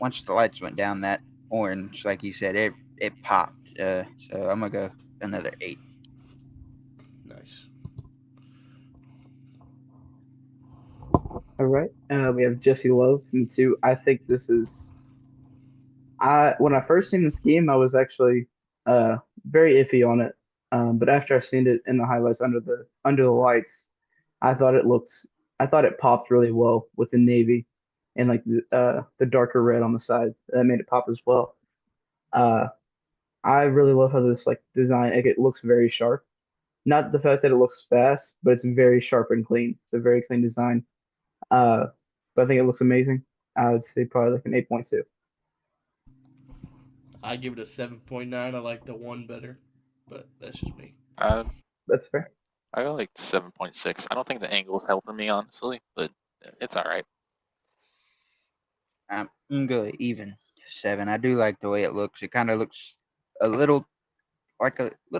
once the lights went down, that orange, like you said, it popped. So I'm gonna go another 8. Nice. All right. We have Jesse Love in two. I think this is. I when I first seen the scheme, I was actually very iffy on it. But after I seen it in the highlights under the lights, I thought it looked. I thought it popped really well with the navy and like the darker red on the side. That made it pop as well. Uh, I really love how this like design. Like, it looks very sharp. Not the fact that it looks fast, but it's very sharp and clean. It's a very clean design. Uh, but I think it looks amazing. I would say probably like an 8.2. I give it a 7.9. I like the one better, but that's just me. Uh, That's fair. I go like 7.6. I don't think the angle's helping me, honestly, but it's all right. I'm gonna go even 7. I do like the way it looks. It kind of looks a little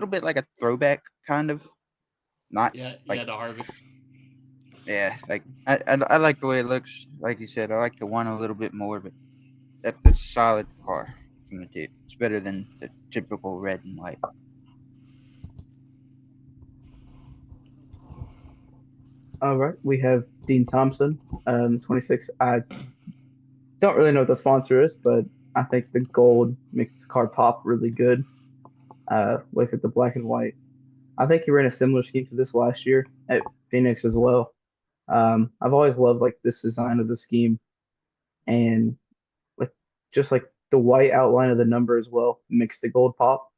bit like a throwback, kind of. Not Yeah, like, yeah, to Harvey. yeah, like I like the way it looks. Like you said, I like the one a little bit more, but that's a solid car from the two. It's better than the typical red and white. All right, we have Dean Thompson, 26. I don't really know what the sponsor is, but I think the gold makes the car pop really good. With it, the black and white. I think he ran a similar scheme to this last year at Phoenix as well. I've always loved like this design of the scheme and like just like the white outline of the number as well makes the gold pop.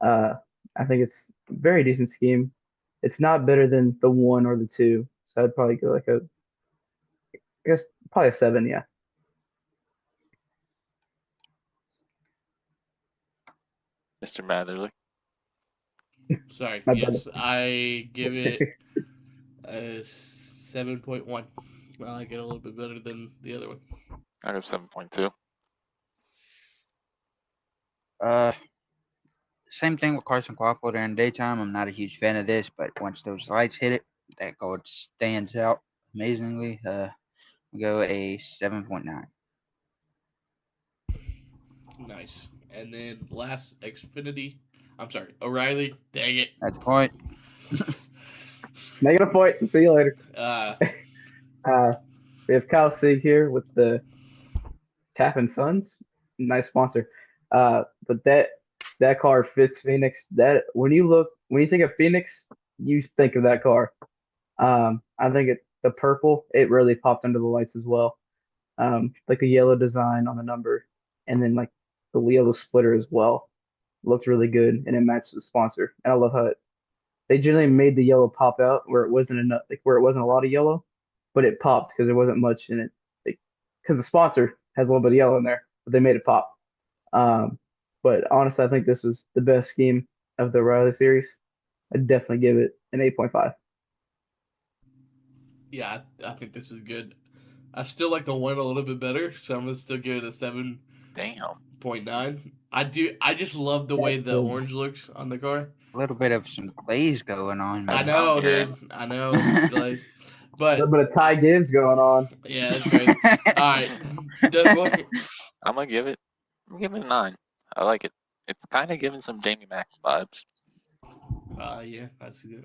Uh, I think it's a very decent scheme. It's not better than the one or the two, so I'd probably go like I guess probably a 7. Yeah. Mr. Matherly. Sorry. My brother. Yes, I give it a 7.1. I like it a little bit better than the other one. I go 7.2. Uh, Same thing with Carson Kvapil during daytime. I'm not a huge fan of this, but once those lights hit it, that gold stands out amazingly. We go a 7.9. Nice. And then last Xfinity. I'm sorry, O'Reilly. Dang it. That's the point. Negative point. See you later. Uh, Uh, we have Kyle Sig here with the Tappan Suns. Nice sponsor. But that car fits Phoenix. That when you think of Phoenix, you think of that car. I think the purple it really popped under the lights as well. Like the yellow design on the number, and then like the yellow splitter as well looked really good, and it matched the sponsor. And I love how they generally made the yellow pop out where it wasn't enough, like where it wasn't a lot of yellow, but it popped because there wasn't much in it. Because the sponsor has a little bit of yellow in there, but they made it pop. Um, but honestly, I think this was the best scheme of the Riley series. I'd definitely give it an 8.5. yeah, I think this is good. I still like the one a little bit better, so I'm gonna still give it a 7.9. Damn. I just love the way the That's orange looks on the car. A little bit of some glaze going on, I That's man. what I'm know, hearing. dude. I know, Glaze. a But little bit of Ty Gibbs going on. yeah, that's crazy. All right, Dutch boy. I'm gonna give it a 9. I like it. It's kind of giving some Jamie Mack vibes. Yeah, I see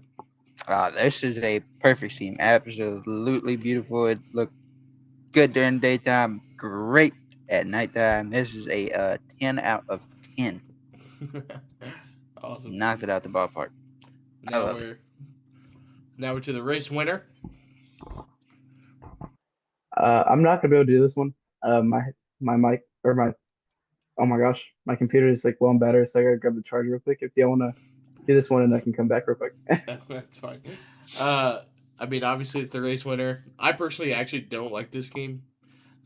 that. This is a perfect scheme. Absolutely beautiful. It looked good during daytime. Great at nighttime. This is a 10 out of 10. Awesome. Knocked it out the ballpark. I Now love it. we're to the race winner. I'm not gonna be able to do this one. My mic or my oh my gosh, my computer is like low on battery, so I gotta grab the charger real quick. If y'all wanna do this one, and I can come back real quick. That's fine. Uh, I mean, obviously it's the race winner. I personally actually don't like this game.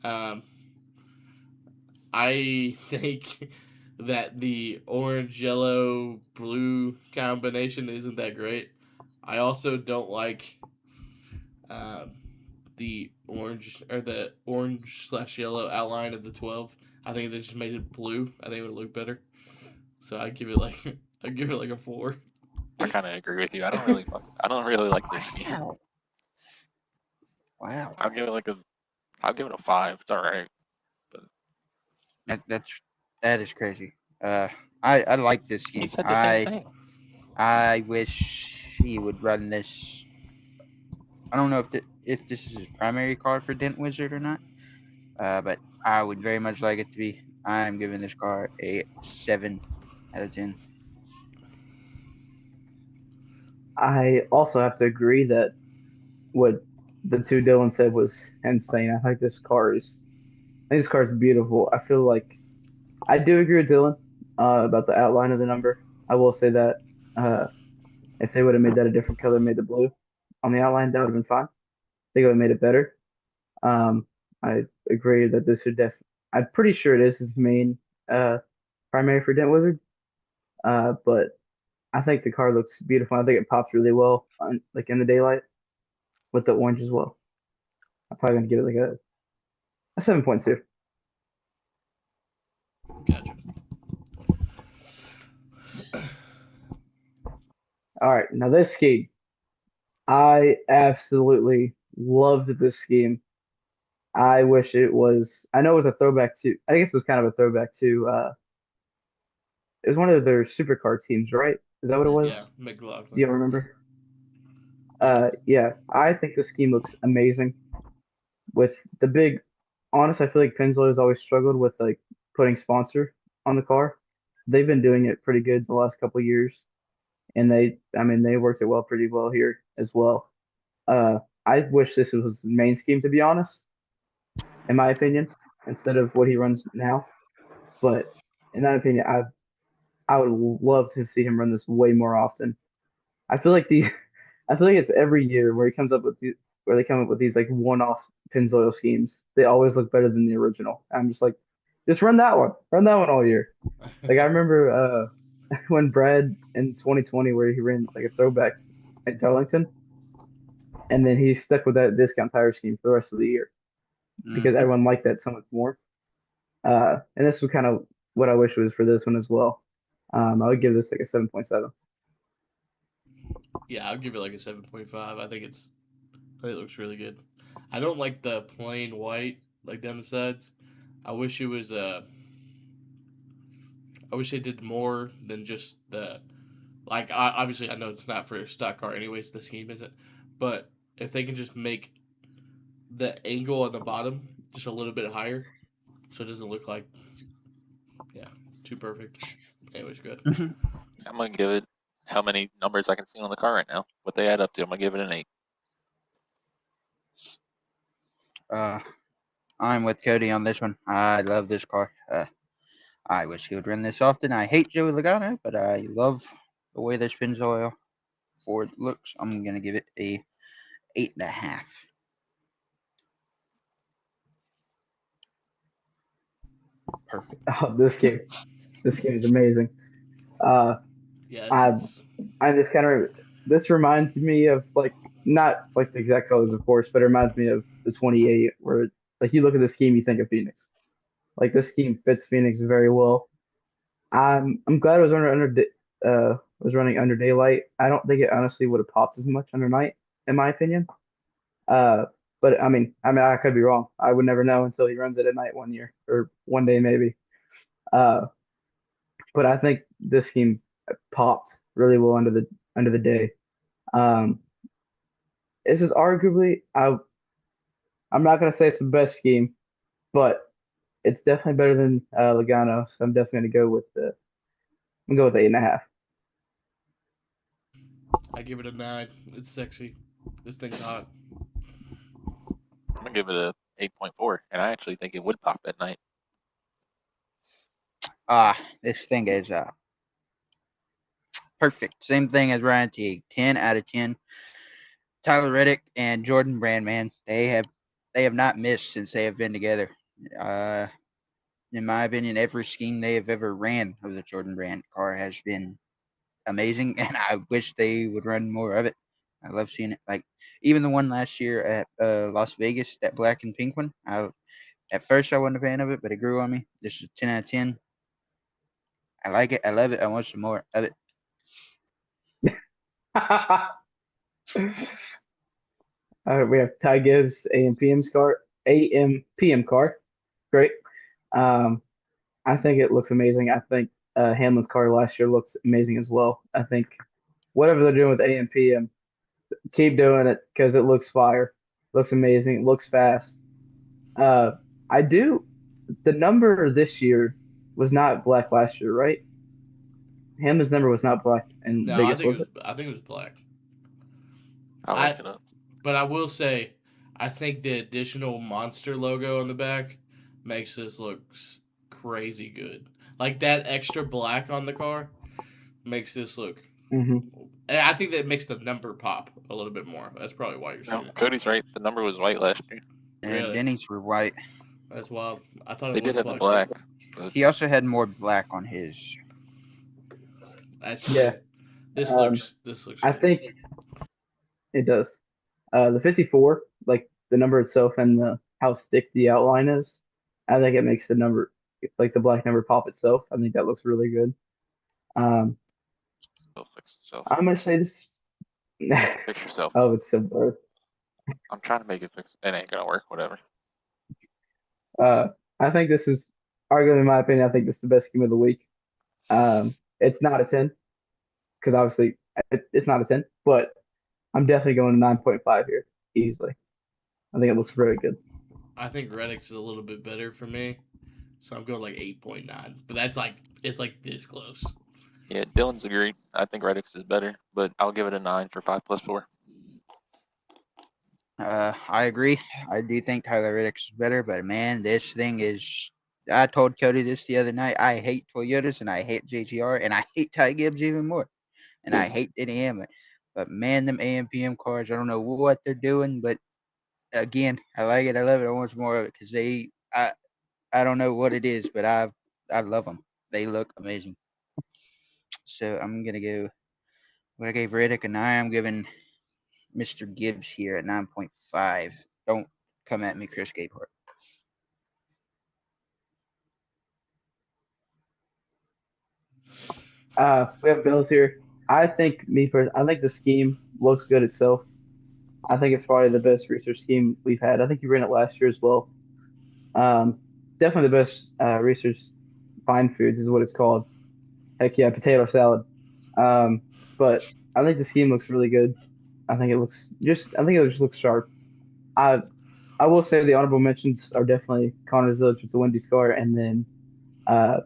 Um, I think that the orange, yellow, blue combination isn't that great. I also don't like um, the orange/yellow outline of the 12. I think they just made it blue. I think it would look better. So I give it like I give it like a 4. I kind of agree with you. I don't really like this scheme. Wow. Wow. I'll give it a 5. It's all right. That is crazy. I like this He scheme. said the same thing. I wish he would run this. I don't know if this is his primary car for Dent Wizard or not. But I would very much like it to be. I'm giving this car a 7 out of 10. I also have to agree that what the two Dylan said was insane. I think this car is beautiful. I feel like I do agree with Dylan about the outline of the number. I will say that uh, if they would have made that a different color, made the blue on the outline, that would have been fine. I think it would have made it better. Um, I agree that this would I'm pretty sure it is his main uh, primary for Dent Wizard. But I think the car looks beautiful. I think it pops really well, like in the daylight with the orange as well. I'm probably gonna give it like a 7.2. Gotcha. All right, now this scheme, I absolutely loved this scheme. I wish it was. I know it was a throwback to. I guess it was kind of a throwback to. It was one of their supercar teams, right? Is that what it was? Yeah, Do McLaughlin. you remember? Yeah. I think the scheme looks amazing with the big. Honest, I feel like Pennzoil has always struggled with like putting sponsor on the car. They've been doing it pretty good the last couple of years, and I mean, they worked it well, pretty well here as well. Uh, I wish this was his main scheme, to be honest, in my opinion, instead of what he runs now. But in that opinion, I would love to see him run this way more often. I feel like these, I feel like it's every year where he comes up with where they come up with these like one-off Pennzoil schemes. They always look better than the original. I'm just like, just run that one all year. Like I remember when Brad in 2020 where he ran like a throwback at Darlington, and then he stuck with that discount tire scheme for the rest of the year because Mhm. everyone liked that so much more. And this was kind of what I wish it was for this one as well. I would give this like a 7.7. Yeah, I'll give it like a 7.5. I think it looks really good. I don't like the plain white like down the sides. I wish it was I wish they did more than just the like. Obviously, I know it's not for a stock car, anyways. The scheme isn't, but if they can just make the angle on the bottom just a little bit higher, so it doesn't look like too perfect. Anyways, good. I'm gonna give it how many numbers I can see on the car right now. What they add up to. I'm gonna give it an 8. uh, I'm with Cody on this one. I love this car. I wish he would run this often. I hate Joey Logano, but I love the way this Pennzoil Ford looks. I'm gonna give it a 8.5. Perfect. Oh, this game is amazing. Uh, Yeah, this I is I just kind of this reminds me of like not like the exact colors, of course, but it reminds me of the 28, where like you look at the scheme, you think of Phoenix. Like this scheme fits Phoenix very well. I'm glad it was was running under daylight. I don't think it honestly would have popped as much under night, in my opinion. Uh, but I mean, I could be wrong. I would never know until he runs it at night one year or one day maybe. Uh, but I think this scheme popped really well under the day. Um, this is arguably I'm not gonna say it's the best scheme, but it's definitely better than Logano. So I'm definitely gonna go with 8.5. I give it a 9. It's sexy. This thing's hot. I'm gonna give it a 8.4, and I actually think it would pop at night. This thing is perfect. Same thing as Ryan Teague. 10 out of 10. Tyler Reddick and Jordan Brand, man, they have not missed since they have been together. In my opinion, every scheme they have ever ran of the Jordan Brand car has been amazing, and I wish they would run more of it. I love seeing it. Like even the one last year at Las Vegas, that black and pink one. At first I wasn't a fan of it, but it grew on me. This is 10 out of 10. I like it. I love it. I want some more of it. We have Ty Gibbs AM PM car. Great. Um, I think it looks amazing. I think Hamlin's car last year looks amazing as well. I think whatever they're doing with AM keep doing it because it looks fire, looks amazing, looks fast. Uh, I do. The number this year was not black last year, right? Hamlin's number was not black in No, Vegas, was it? I think it was black. I'll look it up. But I will say, I think the additional monster logo on the back makes this look crazy good. Like that extra black on the car makes this look. Mm-hmm. And I think that makes the number pop a little bit more. That's probably why you're No, saying it. Cody's right. The number was white last year. And Really? Denny's were white. That's wild. I thought They it was did have the black. black. But He also had more black on his. That's Yeah. true. This Um, looks. I Good. think it does. The 54, like the number itself and how thick the outline is, I think it makes the number, like the black number pop itself. I think that looks really good. Um, it'll fix itself. I'm gonna say this. Fix yourself. Oh, it's so blurred. I'm trying to make it fix. It ain't gonna work. Whatever. I think this is, arguably in my opinion, I think this is the best game of the week. It's not a 10 because obviously it's not a 10, but I'm definitely going to 9.5 here easily. I think it looks very good. I think Reddick's is a little bit better for me, so I'm going like 8.9. But that's like it's like this close. Yeah, Dylan's agreed. I think Reddick's is better, but I'll give it a 9 for 5+4. I agree. I do think Tyler Reddick's is better, but man, this thing is. I told Cody this the other night. I hate Toyotas and I hate JGR and I hate Ty Gibbs even more, and I hate Denny Hamlin. But man, them AMPM cars, I don't know what they're doing, but again, I like it. I love it. I want some more of it because I don't know what it is, but I love them. They look amazing. So I'm gonna go. What I gave Reddick a 9, I'm giving Mr. Gibbs here at 9.5. Don't come at me, Chris Gapehart. We have Bills here. I think I think the scheme looks good itself. I think it's probably the best research scheme we've had. I think you ran it last year as well. Um, Definitely the best research fine foods is what it's called. Heck yeah, potato salad. Um, but I think the scheme looks really good. I think it just looks sharp. I I will say the honorable mentions are definitely Connor's Village with the Wendy's car, and then uh,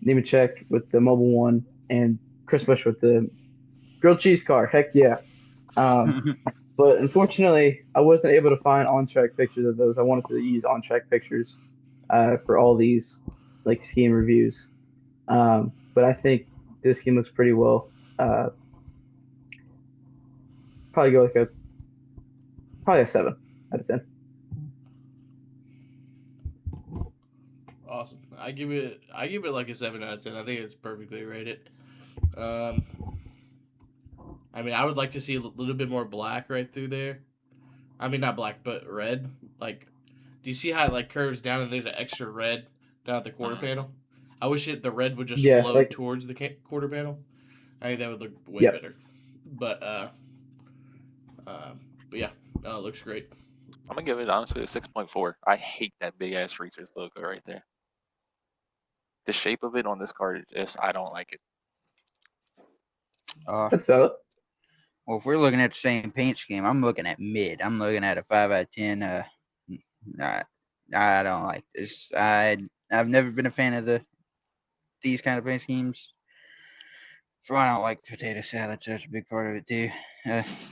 Nemechek with the mobile one, and Chris Bush with the grilled cheese car. Heck yeah. Um, but unfortunately, I wasn't able to find on-track pictures of those. I wanted to use on-track pictures for all these like scheme reviews. But I think this scheme looks pretty well. Probably go like probably a 7 out of 10. Awesome. I give it like a 7 out of 10. I think it's perfectly rated. Um, I mean, I would like to see a little bit more black right through there. I mean, not black, but red. Like, do you see how it like curves down and there's an extra red down at the quarter Mhm. panel? I wish the red would just Yeah, flow like towards the quarter panel. I think that would look way yep. better. But uh, but yeah, no, it looks great. I'm gonna give it honestly a 6.4. I hate that big ass Racers logo right there. The shape of it on this card is just I don't like it. That's valid. Well, if we're looking at the same paint scheme, I'm looking at mid. I'm looking at a 5 out of 10. I don't like this. I've never been a fan of these kind of paint schemes. So I don't like potato salad, so that's a big part of it too.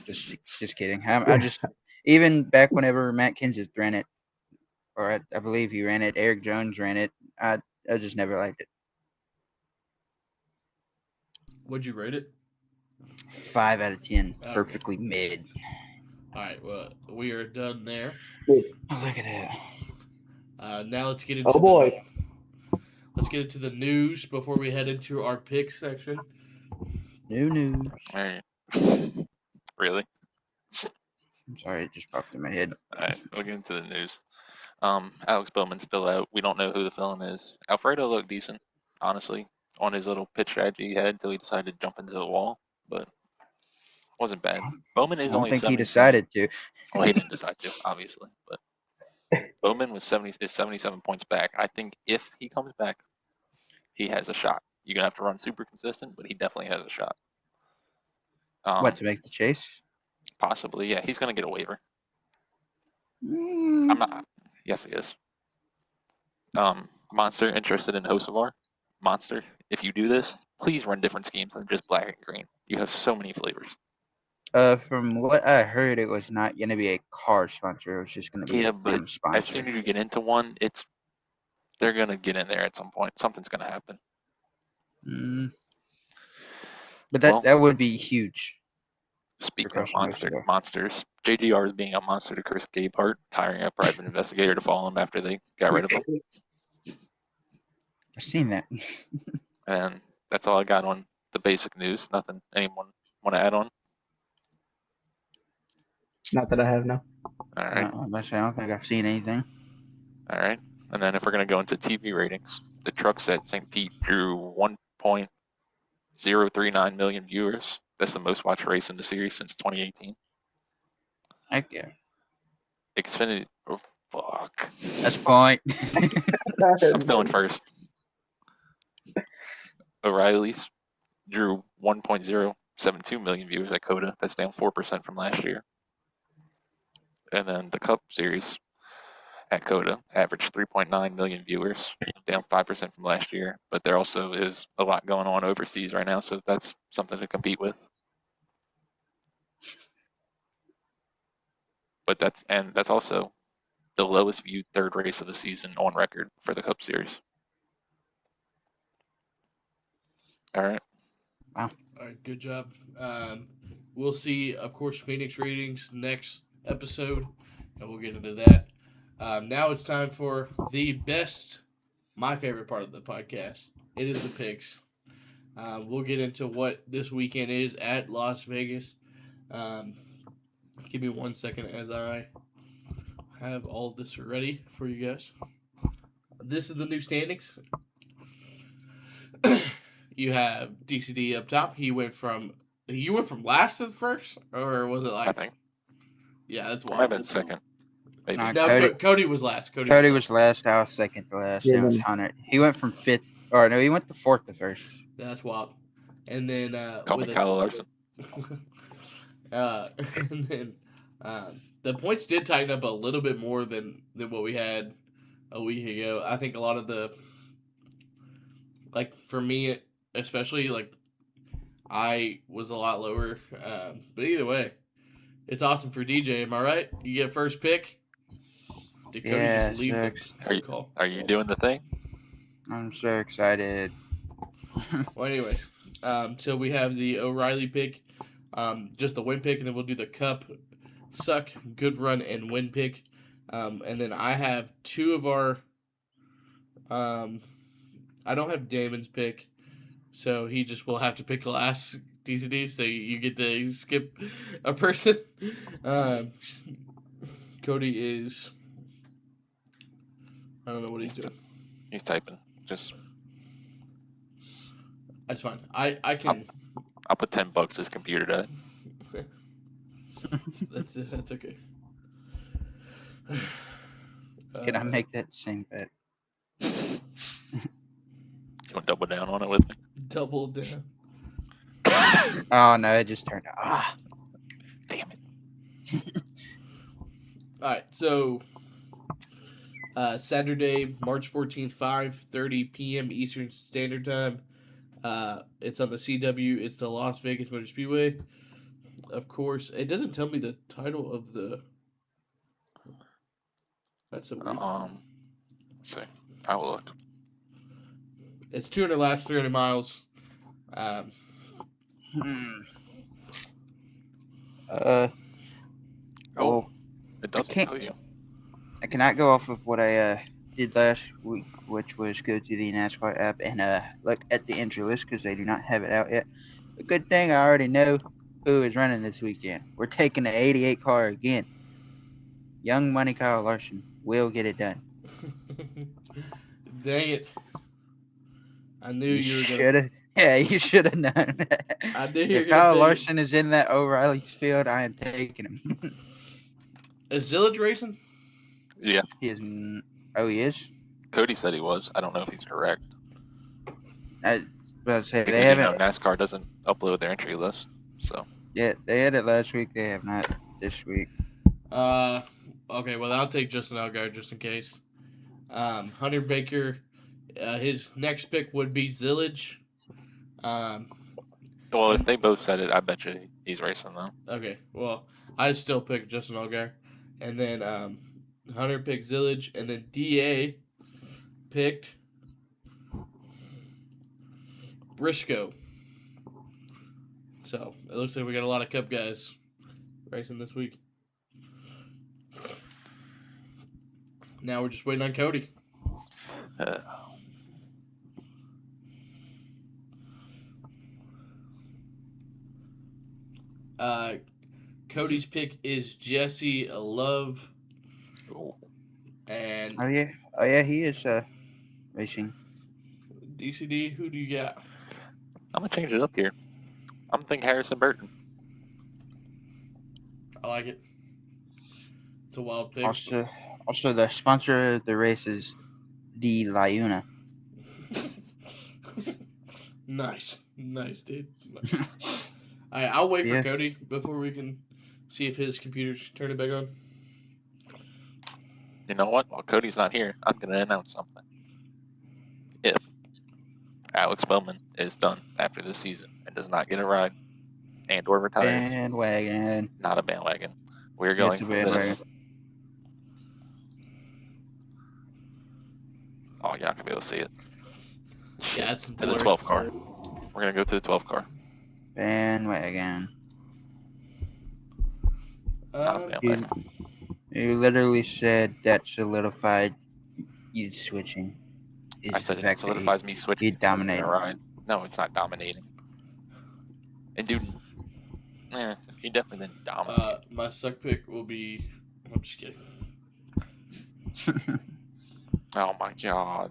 Just kidding. I just even back whenever Matt Kenseth ran it, or I believe he ran it, Eric Jones ran it. I just never liked it. Would you rate it? 5 out of 10, Okay. perfectly mid. All right. Well, we are done there. Oh, look at that. Now let's get into Oh boy. let's get into the news before we head into our picks section. New news. All right. Really? I'm sorry, it just popped in my head. All right. We'll get into the news. Alex Bowman's still out. We don't know who the villain is. Alfredo looked decent, honestly, on his little pitch strategy he had until he decided to jump into the wall, but wasn't bad. Bowman I is don't only think he 77. decided to. Well, he didn't decide to, obviously, but Bowman was 77 points back. I think if he comes back, he has a shot. You're gonna have to run super consistent, but he definitely has a shot. What, to make the chase? Possibly, yeah. He's gonna get a waiver. Mm, I'm not. Yes, he is. Monster interested in Hocevar. Monster, if you do this, please run different schemes than just black and green. You have so many flavors. From what I heard, it was not going to be a car sponsor. It was just going to be Yeah, a but gym as sponsor. soon as you get into one, they're gonna get in there at some point. Something's gonna happen. Mm, but Well, that would be huge. speaking of Crushing Hocevar. monsters, JGR is being a monster to Chris Gabehart, hiring a private investigator to follow him after they got rid of him. I've seen that. And that's all I got on the basic news. Nothing anyone want to add on? Not that I have now. All right. I don't think I've seen anything. All right. And then if we're going to go into TV ratings, the trucks at St. Pete drew 1.039 million viewers. That's the most watched race in the series since 2018. Heck yeah. Xfinity, oh, fuck. That's a point. I'm still in first. O'Reilly's drew 1.072 million viewers at COTA. That's down 4% from last year. And then the Cup Series at COTA averaged 3.9 million viewers, down 5% from last year. But there also is a lot going on overseas right now, so that's something to compete with. But that's also the lowest viewed third race of the season on record for the Cup Series. All right. All right, good job. We'll see, of course, Phoenix ratings next episode, and we'll get into that. Now it's time for my favorite part of the podcast. It is the picks. We'll get into what this weekend is at Las Vegas. Give me 1 second as I have all this ready for you guys. This is the new standings. You have DCD up top. You went from last to first, or was it like? I think. Yeah, that's I might wild. have been second. Maybe. Nah, No, Cody was last. Cody was last. I was second to last. Yeah, It was then- Hunter. He went from fifth. Or no, he went to fourth to first. That's wild. And then Call me Kyle Larson. and then the points did tighten up a little bit more than what we had a week ago. I think a lot of the, like for me especially, like I was a lot lower. But either way, it's awesome for DJ. Am I right? You get first pick. Did Cody Yeah, just leave sucks. the call? Are you doing the thing? I'm so excited. Well, anyways, so we have the O'Reilly pick, just the win pick, and then we'll do the Cup, suck, good run, and win pick. And then I have two of our. I don't have Damon's pick, so he just will have to pick last DCD, so you get to skip a person. Um, Cody is. I don't know what he's doing. He's typing. Just That's fine. I can. I'll put $10 his computer died. That's okay. Can I make that same bet? You want to double down on it with me? Double down? Oh no, it just turned out. Damn it. All right, so Saturday, March 14th, 5:30 p.m. Eastern Standard Time. It's on the CW. It's the Las Vegas Motor Speedway. Of course, it doesn't tell me the title of the. That's so weird. Let's see. I will look. It's 200 laps, 300 miles. Oh, It doesn't can't- tell you. I cannot go off of what I did last week, which was go to the NASCAR app and look at the entry list because they do not have it out yet. A good thing I already know who is running this weekend. We're taking the 88 car again. Young Money Kyle Larson will get it done. Dang it! I knew You you were should gonna. have. Yeah, you should have known. I knew you were If gonna Kyle take Larson is in that O'Reilly's field, I am taking him. it. Is Zillage racing? Yeah. He is. Oh, he is. Cody said he was. I don't know if he's correct. I was about to say Because they you know haven't. NASCAR doesn't upload their entry list. So Yeah, they had it last week. They have not this week. Okay. Well, I'll take Justin Allgaier just in case. Hunter Baker, his next pick would be Zillage. well, if they both said it, I bet you he's racing though. Okay. Well, I still pick Justin Allgaier, and then Hunter picked Zillage, and then DA picked Briscoe. So it looks like we got a lot of Cup guys racing this week. Now we're just waiting on Cody. Cody's pick is Jesse Love, Ooh. and Oh yeah, he is racing. DCD. Who do you got? I'm gonna change it up here. I'm thinking Harrison Burton. I like it. It's a wild pick. Also the sponsor of the race is the Liuna. Nice, dude. All right, I'll wait Yeah. for Cody before we can see if his computer's turning back on. You know what? While Cody's not here, I'm gonna announce something. If Alex Bowman is done after this season and does not get a ride and or retires, Bandwagon. not a bandwagon, we're Yeah, going it's a for this. bandwagon. Oh, you're not gonna be able to see it. Yeah, it's To the blurry. 12 car. We're gonna go to the 12 car. Bandwagon. Not a bandwagon. You literally said that solidified you switching. I Is said the it fact that solidifies me switching. he to getting dominated. a ride. No, it's not dominating. And dude, he definitely didn't dominate. My suck pick will be. I'm just kidding. Oh my god.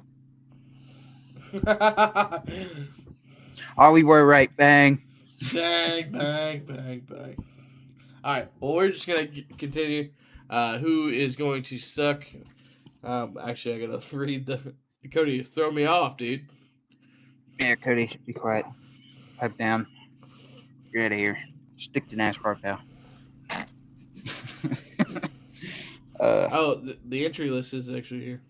Oh, we were right. Bang. Bang, bang, bang, bang. All right. Well, we're just gonna continue. Who is going to suck? Actually, I gotta read the. Cody, you throw me off, dude. Yeah, Cody, be quiet. Pipe down. You're out of here. Stick to NASCAR, pal. Oh, the entry list is actually here.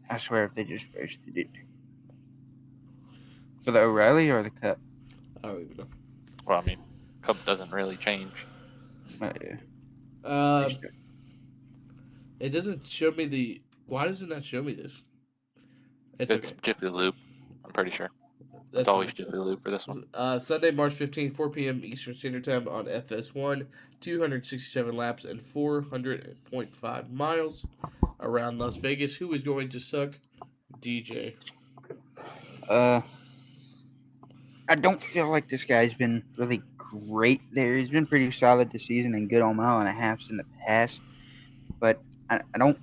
I swear if they just posted it. For the O'Reilly or the Cup? I don't even know. Well, I mean, Cup doesn't really change. Uh, it doesn't show me the. Why does it not show me this? It's It's okay. Jiffy Lube, I'm pretty sure. That's It's always fine. Jiffy Lube for this one. Sunday, March 15th, 4 p.m. Eastern Standard Time on FS1. 267 laps and 400.5 miles around Las Vegas. Who is going to suck? DJ. I don't feel like this guy's been really great there. He's been pretty solid this season and good on mile and a halfs in the past, but I don't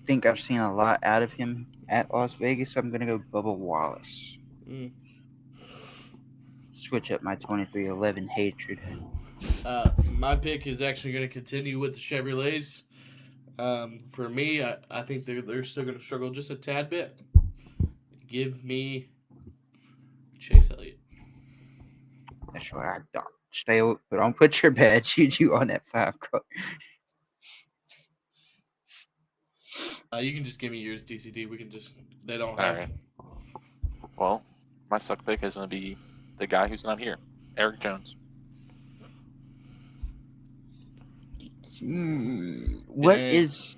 think I've seen a lot out of him at Las Vegas. So I'm gonna go Bubba Wallace. Mm. Switch up my 23-11 hatred. My pick is actually going to continue with the Chevrolets. For me, I think they're still going to struggle just a tad bit. Give me Chase Elliott. That's what I thought. But don't put your bad juju on that 5 car. You can just give me yours, DCD. We can just they don't All have. right. Well, my suck pick is going to be the guy who's not here, Eric Jones. What Dang. is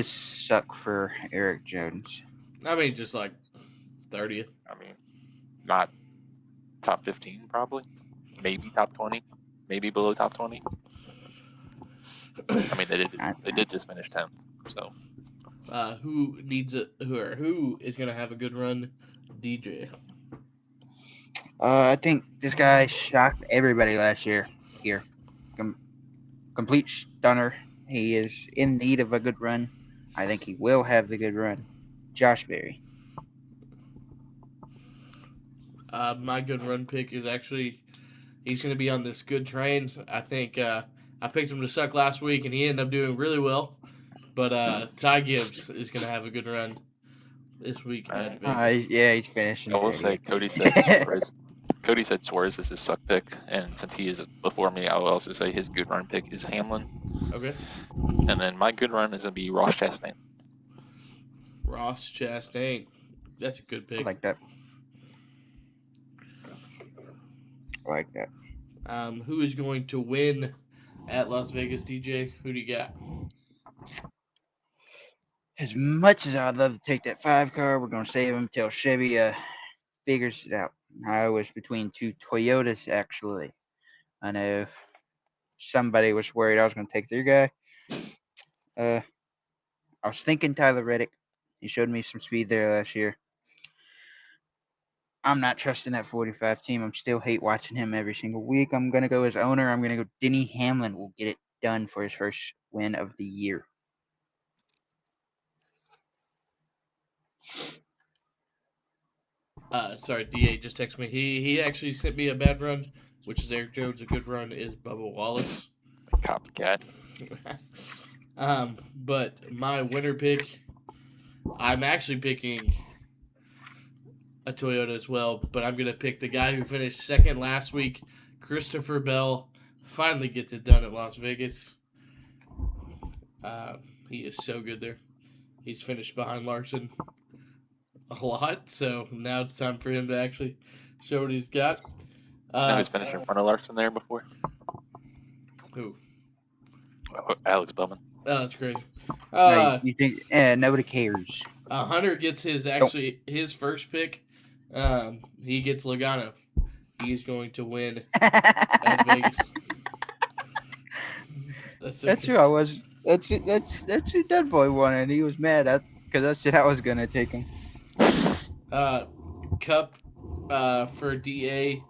suck for Eric Jones? I mean, just like 30th. I mean, not top 15 probably, maybe top 20, maybe below top 20. I mean, they did just finish 10th, so. Who is going to have a good run? DJ. I think this guy shocked everybody last year. Here, complete stunner. He is in need of a good run. I think he will have the good run. Josh Berry. My good run pick is actually he's going to be on this good train. I think I picked him to suck last week, and he ended up doing really well. But Ty Gibbs is going to have a good run this week at Vegas. Yeah, he's finishing. I will say Cody said Suarez. Cody said Suarez is his suck pick, and since he is before me, I will also say his good run pick is Hamlin. Okay. And then my good run is going to be Ross Chastain. Ross Chastain. That's a good I pick. like that. I like that. Who is going to win at Las Vegas, DJ? Who do you got? As much as I'd love to take that 5 car, we're gonna save him till Chevy figures it out. I was between 2 Toyotas actually. I know somebody was worried I was gonna take their guy. I was thinking Tyler Reddick. He showed me some speed there last year. I'm not trusting that 45 team. I'm still hate watching him every single week. I'm gonna go as owner. I'm gonna go Denny Hamlin will get it done for his first win of the year. Sorry, DA just texted me. He actually sent me a bad run, which is Eric Jones. A good run is Bubba Wallace. Copycat. But my winner pick, I'm actually picking a Toyota as well, but I'm gonna pick the guy who finished second last week, Christopher Bell. Finally gets it done at Las Vegas. He is so good there. He's finished behind Larson a lot, so now it's time for him to actually show what he's got. You know who's finished in front of Larson there before? Who? Alex Bowman. Oh, that's crazy. No, you think? Nobody cares. Hunter gets his first pick. He gets Logano. He's going to win at Vegas. That's who I was. That's who Dead Boy wanted. He was mad because I said I was gonna take him. Cup for DA.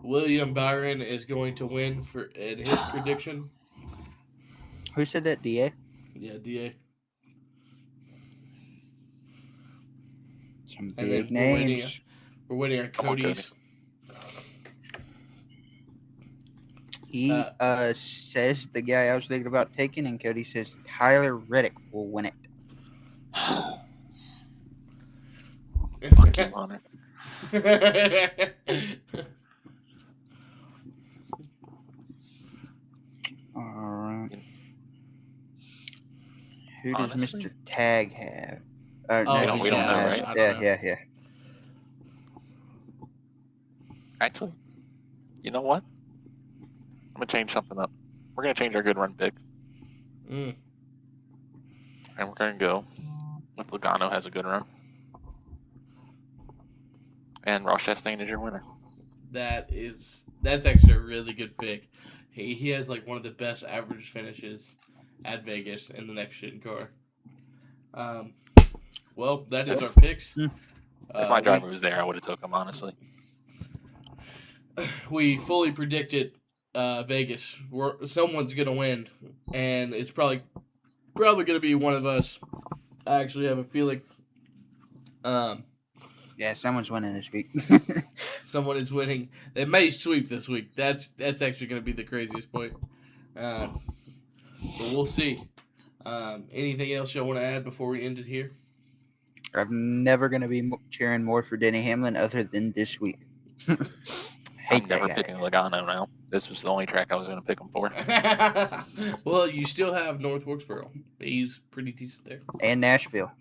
William Byron is going to win in his prediction. Who said that? DA. Yeah, DA. Some And big then names. we're waiting on Cody's. He says the guy I was thinking about taking, and Cody says Tyler Reddick will win it. Fuck you, Hunter. Alright. Who Honestly? does Mr. Tag have? we don't know, right? I don't know. Yeah. Actually, you know what? I'm going to change something up. We're going to change our good run pick. Mm. And we're going to go with Logano has a good run. And Ross Chastain is your winner. That's actually a really good pick. He has like one of the best average finishes at Vegas in the next gen car. Well, that is our picks. If my driver was there, I would have took him, honestly. we fully predicted Vegas. Someone's gonna win, and it's probably gonna be one of us. I actually have a feeling. Yeah, someone's winning this week. Someone is winning. They may sweep this week. That's actually going to be the craziest point. But we'll see. Anything else y'all want to add before we end it here? I'm never going to be cheering more for Denny Hamlin other than this week. Hate I'm that never guy. picking Logano now. This was the only track I was going to pick him for. Well, you still have North Wilkesboro. He's pretty decent there. And Nashville.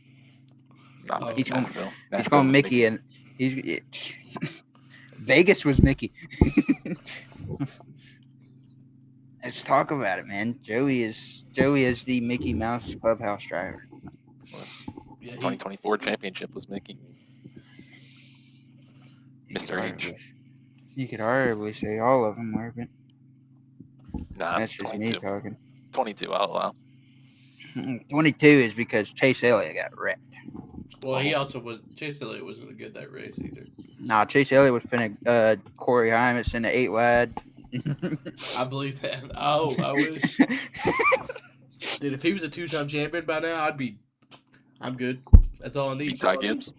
Not Oh, picking He's going, Nashville. he's Nashville going was Mickey, and he's Vegas was Mickey. Let's talk about it, man. Joey is the Mickey Mouse clubhouse driver. Yeah, 2024 championship was Mickey. Mr. H. You could arguably say all of them were, but Nah, that's just 22. me talking. 22, I'll allow. 22 is because Chase Elliott got wrecked. Well, he also was. Chase Elliott wasn't good that race either. Nah, Chase Elliott was finna Corey Hymas in the 8 wide. I believe that. Oh, I wish. Dude, if he was a 2-time champion by now, I'm good. That's all I need. Beat Ty Gibbs.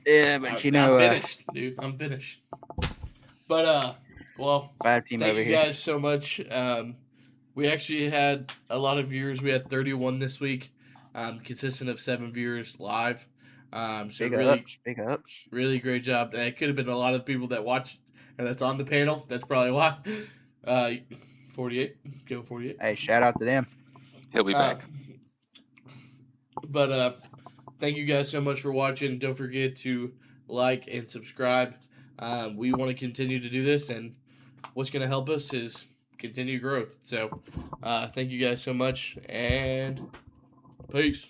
Yeah, but I'm finished, dude. I'm finished. But well, 5-team thank over you here. guys so much. We actually had a lot of viewers. We had 31 this week, consistent of 7 viewers live. So Big ups. really great job. It could have been a lot of people that watch and that's on the panel. That's probably why. 48. Go 48. Hey, shout out to them. He'll be back. But thank you guys so much for watching. Don't forget to like and subscribe. We want to continue to do this, and what's going to help us is continued growth. So thank you guys so much, and peace.